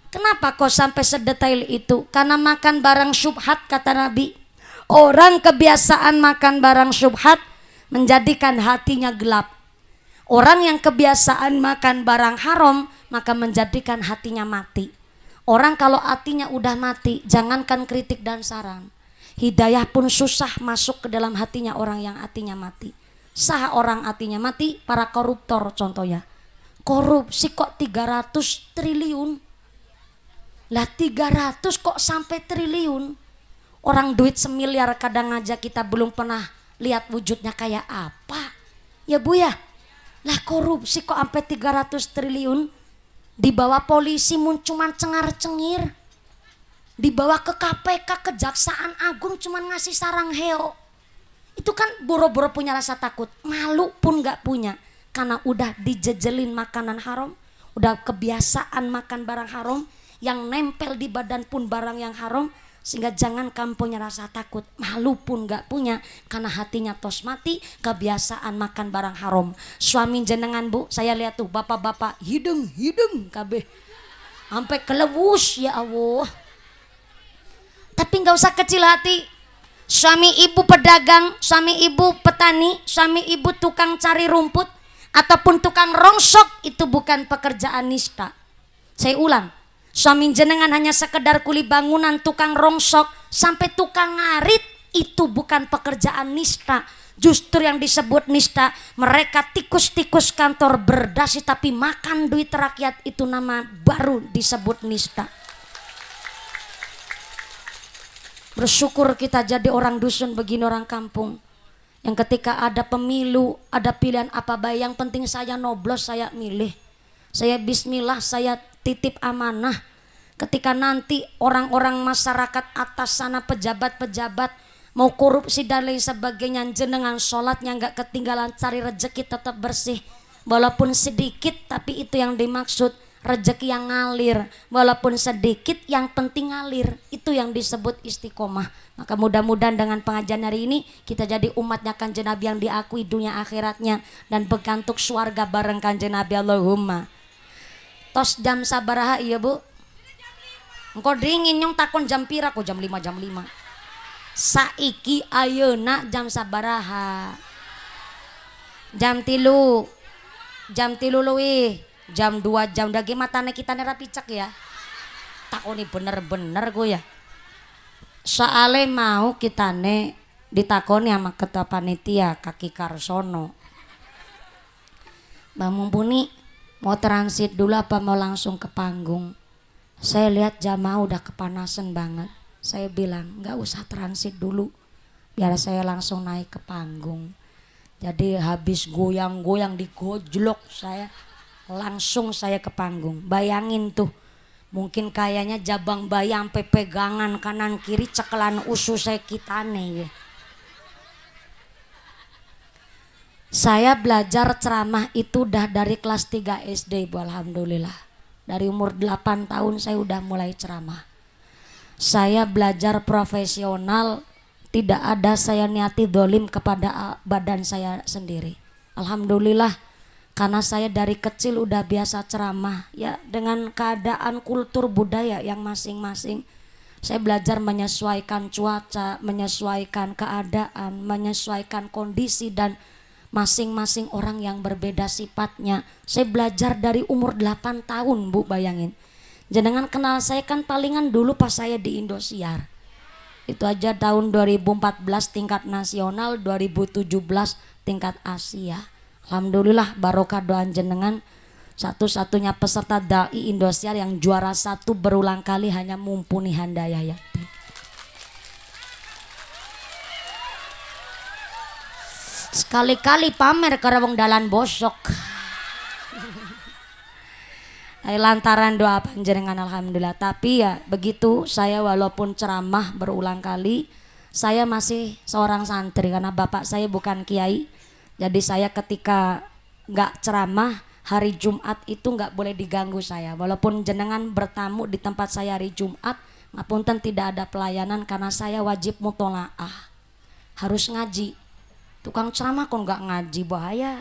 Kenapa kok sampai sedetail itu? Karena makan barang syubhat kata Nabi. Orang kebiasaan makan barang syubhat menjadikan hatinya gelap. Orang yang kebiasaan makan barang haram maka menjadikan hatinya mati. Orang kalau hatinya udah mati, jangankan kritik dan saran, hidayah pun susah masuk ke dalam hatinya orang yang hatinya mati. Sah orang hatinya mati? Para koruptor contohnya. Korupsi kok 300 triliun. Lah 300 kok sampai triliun. Orang duit semiliar kadang aja kita belum pernah lihat wujudnya kayak apa. Ya Bu ya. Lah korupsi kok sampai 300 triliun. Dibawa polisi cuman cengar-cengir. Dibawa ke KPK, Kejaksaan Agung cuman ngasih sarang heo. Itu kan boro-boro punya rasa takut. Malu pun gak punya. Karena udah dijejelin makanan haram. Udah kebiasaan makan barang haram. Yang nempel di badan pun barang yang haram. Sehingga jangan kamu punya rasa takut, malu pun gak punya, karena hatinya tos mati, kebiasaan makan barang haram. Suami jenengan Bu, saya lihat tuh bapak-bapak hidung kabeh sampai kelewus, ya Allah. Tapi gak usah kecil hati. Suami ibu pedagang, suami ibu petani, suami ibu tukang cari rumput ataupun tukang rongsok, itu bukan pekerjaan nista. Saya ulang, suami jenengan hanya sekedar kuli bangunan, tukang rongsok, sampai tukang ngarit, itu bukan pekerjaan nista. Justru yang disebut nista, mereka tikus-tikus kantor berdasi tapi makan duit rakyat, itu nama baru disebut nista. Bersyukur kita jadi orang dusun begini, orang kampung. Yang ketika ada pemilu, ada pilihan apa baik, yang penting saya noblos, saya milih. Saya bismillah, saya titip amanah. Ketika nanti orang-orang masyarakat atas sana, pejabat-pejabat mau korupsi dan lain sebagainya, jenengan sholatnya nggak ketinggalan, cari rezeki tetap bersih. Walaupun sedikit, tapi itu yang dimaksud, rezeki yang ngalir. Walaupun sedikit, yang penting ngalir. Itu yang disebut istiqomah. Maka mudah-mudahan dengan pengajian hari ini kita jadi umatnya Kanjeng Nabi yang diakui dunia akhiratnya dan begantuk suarga bareng Kanjeng Nabi. Allahumma. Tos jam sabaraha iya Bu? Engkau dingin nyong takon jam pira, kok jam 5 jam 5. Saiki ayeuna jam sabaraha? Jam 3. Jam 3 leuwih. Jam 2 jam dage matane kita rapi cek ya. Takoni bener-bener gue ya. Soale mau kitane ditakoni sama ketua panitia Kaki Karsono. Mbak Mumpuni mau transit dulu apa mau langsung ke panggung? Saya lihat jamaah udah kepanasan banget. Saya bilang nggak usah transit dulu, biar saya langsung naik ke panggung. Jadi habis goyang-goyang digojlok saya, langsung saya ke panggung. Bayangin tuh, mungkin kayaknya jabang bayi sampai pegangan kanan kiri, cekelan usus saya kitane ya. Saya belajar ceramah itu udah dari kelas 3 SD Bu, alhamdulillah. Dari umur 8 tahun saya udah mulai ceramah. Saya belajar profesional, tidak ada saya niati dolim kepada badan saya sendiri. Alhamdulillah, karena saya dari kecil udah biasa ceramah ya, dengan keadaan kultur budaya yang masing-masing. Saya belajar menyesuaikan cuaca, menyesuaikan keadaan, menyesuaikan kondisi dan masing-masing orang yang berbeda sifatnya. Saya belajar dari umur 8 tahun Bu, bayangin. Jenengan kenal saya kan palingan dulu pas saya di Indosiar. Itu aja tahun 2014 tingkat nasional, 2017 tingkat Asia. Alhamdulillah barokah doa jenengan, satu-satunya peserta dai Indosiar yang juara 1 berulang kali hanya Mumpuni Handayani. Sekali-kali pamer ke wong dalan bosok. Lantaran doa panjenengan alhamdulillah. Tapi ya begitu, saya walaupun ceramah berulang kali, saya masih seorang santri karena bapak saya bukan kiai. Jadi saya ketika nggak ceramah hari Jumat itu nggak boleh diganggu saya. Walaupun jenengan bertamu di tempat saya hari Jumat, ngapunten tidak ada pelayanan karena saya wajib mutolaah. harus ngaji. Tukang ceramah kok nggak ngaji, bahaya.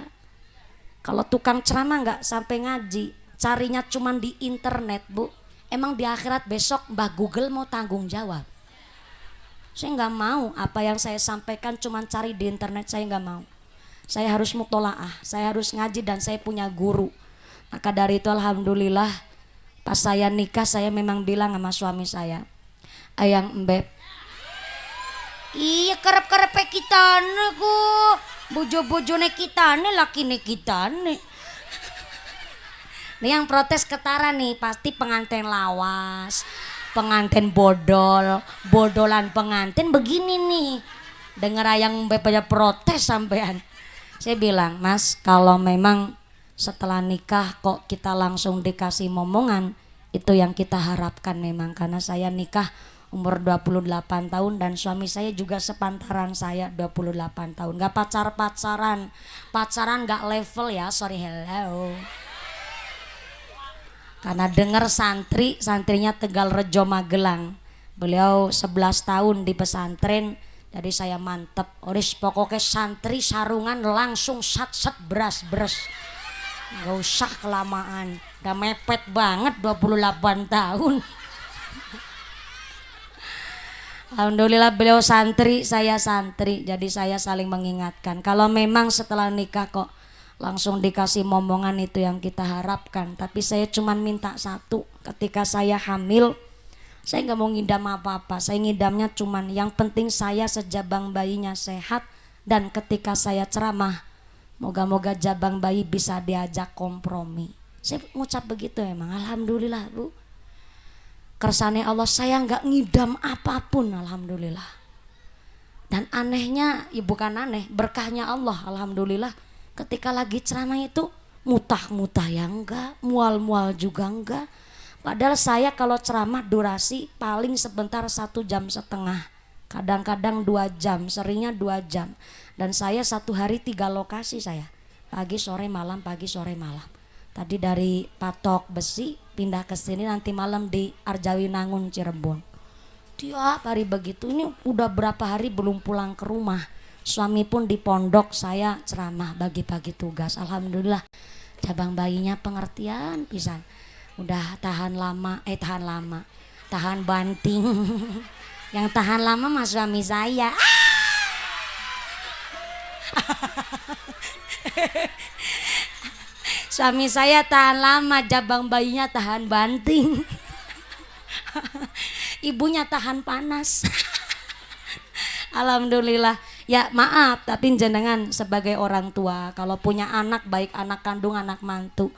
Kalau tukang ceramah nggak sampai ngaji, carinya cuman di internet, Bu. Emang di akhirat besok Mbah Google mau tanggung jawab? Saya nggak mau apa yang saya sampaikan cuman cari di internet, saya nggak mau. Saya harus mutolaah, saya harus ngaji dan saya punya guru. Maka dari itu alhamdulillah pas saya nikah saya memang bilang sama suami saya, ayang embeb, iya kerep-kerepe kita nih ku, bojo-bojone kita nih, lakine kita nih. Nih yang protes ketara nih pasti pengantin lawas, pengantin bodol, bodolan pengantin begini nih. Dengar ayang embeb aja protes sampean. Saya bilang, Mas, kalau memang setelah nikah kok kita langsung dikasih momongan, itu yang kita harapkan memang. Karena saya nikah umur 28 tahun dan suami saya juga sepantaran saya 28 tahun. Gak pacaran gak level ya, sorry hello. Karena dengar santrinya Tegal Rejo Magelang, beliau 11 tahun di pesantren. Jadi saya mantep, oris pokoknya santri sarungan langsung sat-sat beras. Gak usah kelamaan, udah mepet banget 28 tahun. Alhamdulillah beliau santri, saya santri, jadi saya saling mengingatkan. Kalau memang setelah nikah kok langsung dikasih momongan, itu yang kita harapkan. Tapi saya cuma minta satu, ketika saya hamil, saya nggak mau ngidam apa-apa. Saya ngidamnya cuman yang penting saya sejabang bayinya sehat, dan ketika saya ceramah, moga-moga jabang bayi bisa diajak kompromi. Saya ngucap begitu emang. Alhamdulillah Bu. Kersane Allah saya nggak ngidam apapun, alhamdulillah. Dan anehnya, ya bukan aneh, berkahnya Allah, alhamdulillah. Ketika lagi ceramah itu mutah-mutah ya enggak, mual-mual juga enggak. Padahal saya kalau ceramah durasi paling sebentar 1,5 jam, kadang-kadang 2 jam, seringnya 2 jam. Dan saya satu hari 3 lokasi saya, pagi sore malam, pagi sore malam. Tadi dari Patok Besi pindah ke sini, nanti malam di Arjawinangun Cirebon. Tiap hari begitu. Ini udah berapa hari belum pulang ke rumah. Suami pun di pondok, saya ceramah bagi-bagi tugas. Alhamdulillah cabang bayinya pengertian pisan. Udah tahan banting. Yang tahan lama mas suami saya. Suami saya tahan lama, jabang bayinya tahan banting. Ibunya tahan panas. Alhamdulillah. Ya maaf, tapi jenengan sebagai orang tua kalau punya anak, baik anak kandung, anak mantu,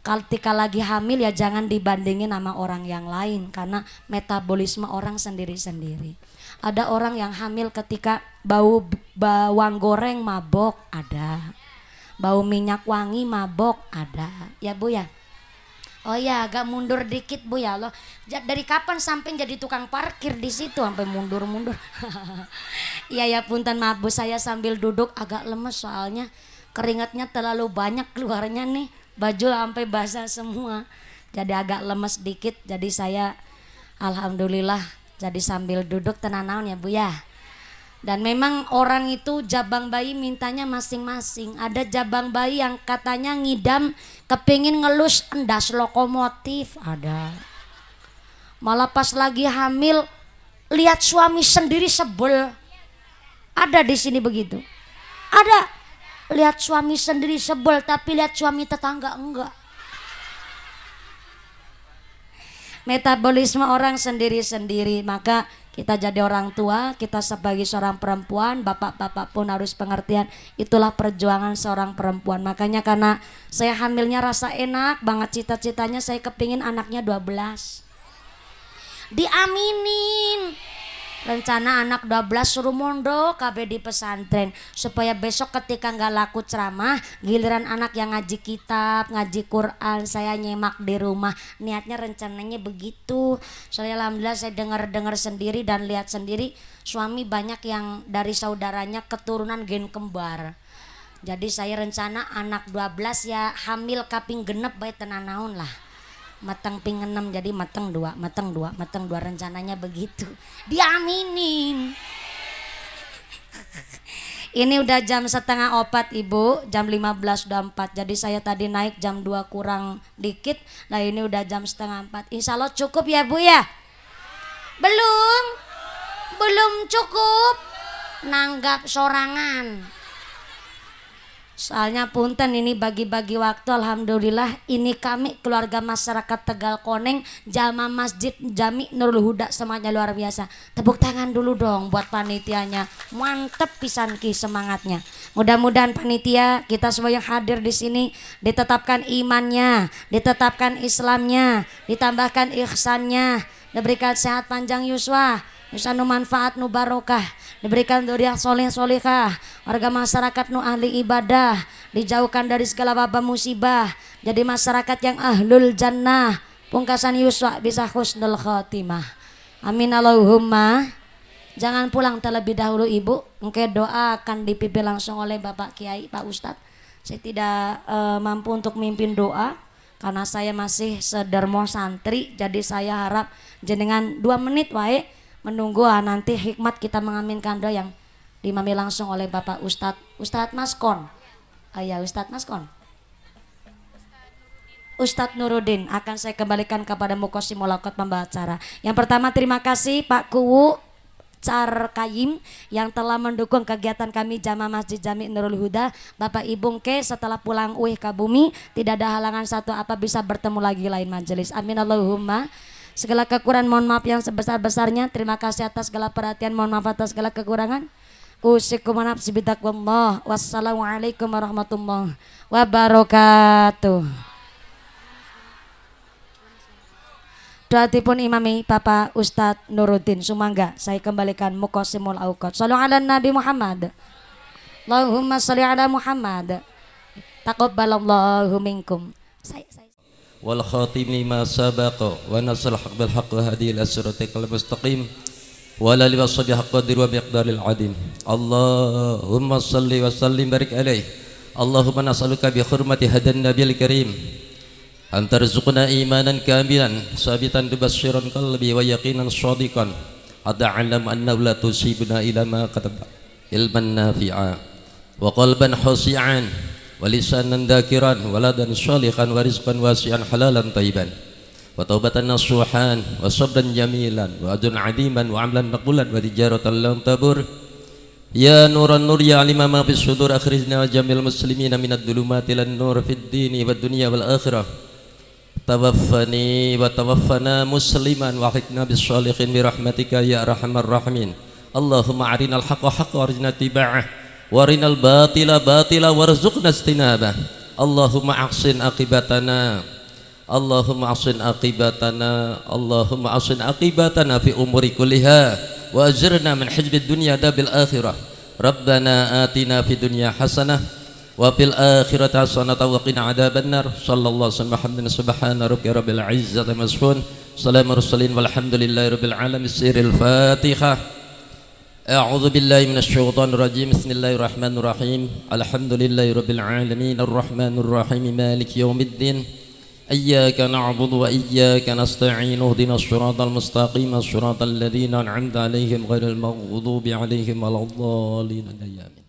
ketika lagi hamil ya jangan dibandingin sama orang yang lain, karena metabolisme orang sendiri-sendiri. Ada orang yang hamil ketika bau bawang goreng mabok, ada. Bau minyak wangi mabok, ada. Ya Bu ya. Oh ya, agak mundur dikit Bu ya Allah. Dari kapan sampai jadi tukang parkir di situ sampai mundur-mundur. Iya ya punten maaf Bu, saya sambil duduk agak lemes soalnya keringatnya terlalu banyak keluarnya nih. Baju sampai basah semua. Jadi agak lemes dikit. Jadi saya alhamdulillah jadi sambil duduk tenang-tenang ya Bu ya. Dan memang orang itu jabang bayi mintanya masing-masing. Ada jabang bayi yang katanya ngidam kepingin ngelus endas lokomotif, ada. Malah pas lagi hamil lihat suami sendiri sebel. Ada di sini begitu. Ada. Lihat suami sendiri sebel tapi lihat suami tetangga enggak. Metabolisme orang sendiri-sendiri, maka kita jadi orang tua, kita sebagai seorang perempuan, bapak-bapak pun harus pengertian. Itulah perjuangan seorang perempuan. Makanya karena saya hamilnya rasa enak banget, cita-citanya saya kepingin anaknya 12. Diaminin. Rencana anak 12 suruh mondok KB di pesantren, supaya besok ketika nggak laku ceramah, giliran anak yang ngaji kitab, ngaji Quran, saya nyemak di rumah. Niatnya rencananya begitu. Soalnya alhamdulillah saya dengar sendiri dan lihat sendiri, suami banyak yang dari saudaranya keturunan gen kembar. Jadi saya rencana anak 12 ya hamil kaping genep bae tenan naon lah. Mateng ping 6 jadi mateng 2 rencananya begitu. Diaminin. Ini udah jam setengah 4 Ibu, jam 15.04. Jadi saya tadi naik jam 2 kurang dikit. Nah ini udah jam setengah 4. Insya Allah cukup ya Bu ya? Belum cukup. Nanggap sorangan. Soalnya punten ini bagi-bagi waktu. Alhamdulillah ini kami keluarga masyarakat Tegal Koneng Jamaah Masjid Jami Nurul Huda semuanya luar biasa. Tepuk tangan dulu dong buat panitianya. Mantep pisan ki semangatnya. Mudah-mudahan panitia kita semua yang hadir di sini ditetapkan imannya, ditetapkan Islamnya, ditambahkan ihsannya, diberikan sehat panjang yuswa, nu manfaat nu barokah, diberikan dzurriyyah soleh solihah, warga masyarakat nu ahli ibadah, dijauhkan dari segala wabah musibah, jadi masyarakat yang ahlul jannah, pungkasan yuswa bisa husnul khotimah. Amin Allahumma. Jangan pulang terlebih dahulu Ibu, engke doa akan dipimpin langsung oleh Bapak Kiai Pak Ustadz. Saya tidak mampu untuk mimpin doa karena saya masih sedermo santri, jadi saya harap jenengan 2 menit wae menunggu nanti hikmat kita mengaminkan doa yang dimami langsung oleh Bapak Ustadz Maskon. Ya Ustadz Maskon. Ustadz Nuruddin akan saya kembalikan kepada Muqassimul Awqat pembawa acara. Yang pertama terima kasih Pak Kuwu Car Kayim yang telah mendukung kegiatan kami Jamaah Masjid Jami Nurul Huda. Bapak Ibu ke setelah pulang ke bumi tidak ada halangan satu apa bisa bertemu lagi lain majelis. Amin Allahumma. Segala kekurangan mohon maaf yang sebesar-besarnya. Terima kasih atas segala perhatian, mohon maaf atas segala kekurangan. Usikum nafsi bitaqwallah. Wassalamualaikum warahmatullahi wabarakatuh. Doatipun imami Bapak Ustadz Nuruddin Sumangga saya kembalikan Muqassimul Awqat. Shallu ala Nabi Muhammad. Allahumma shalli ala Muhammad. Taqabbalallahu minkum. Wal khatim lima sabaqa wa nasrul haq bil haqq wa hadi ila siratikal mustaqim wa la li washabi haqqadir wa miqdaril adim. Allahumma shalli wa sallim barik alaihi. Allahumma nas'aluka bi hurmati hadan nabiyil karim antarzuqna imanan kamilan sabitan tubashiran qalbi wa yaqinan shadiqan ata'alam anna la tusibuna ila ma katabta ilman nafi'a wa qalban khashi'an wa lisanan dhakiran waladan shalihan wa rizqan wasi'an halalan tayyiban wa taubatan nasuhan wa sabran jamilan wa ajran 'aziman wa 'amalan maqbulan wa tijaratan lam tabur ya nuran nur ya alima ma fis sudur akhrijna wa jamil muslimina minad dhulumati lan nur fid dini wad dunya wal akhirah. Tawaffani wa tawaffana musliman wa akhidna bis shalihin bi rahmatika ya arhamar rahimin. Allahumma arinal haqqa haqqan warzuqna ittiba'ah wa arinal batila batila warzuqna istinabah. Allahumma ahsin aqibatana. Allahumma ahsin aqibatana. Allahumma ahsin aqibatana fi umuri kulliha wa ajirna min hizbid dunya dabil akhirah. Rabbana atina fid dunya hasanah wa fil akhirati hasanatan wa qina adzabannar. Sallallahu alaihi wasallam. Subhana rabbika rabbil izzati amma yasifun. Salamun mursalin walhamdulillahi rabbil alamin. Siril Fatihah. A'udzu billahi minasy syaithanir rajim. Bismillahir rahmanir rahim. Alhamdulillahi rabbil alamin arrahmanir rahim maliki yaumiddin. Iyyaka na'budu wa iyyaka nasta'in. Ihdinas siratal mustaqim. Siratal ladzina an'amta 'alaihim ghairil maghdubi 'alaihim waladdallin. Amin.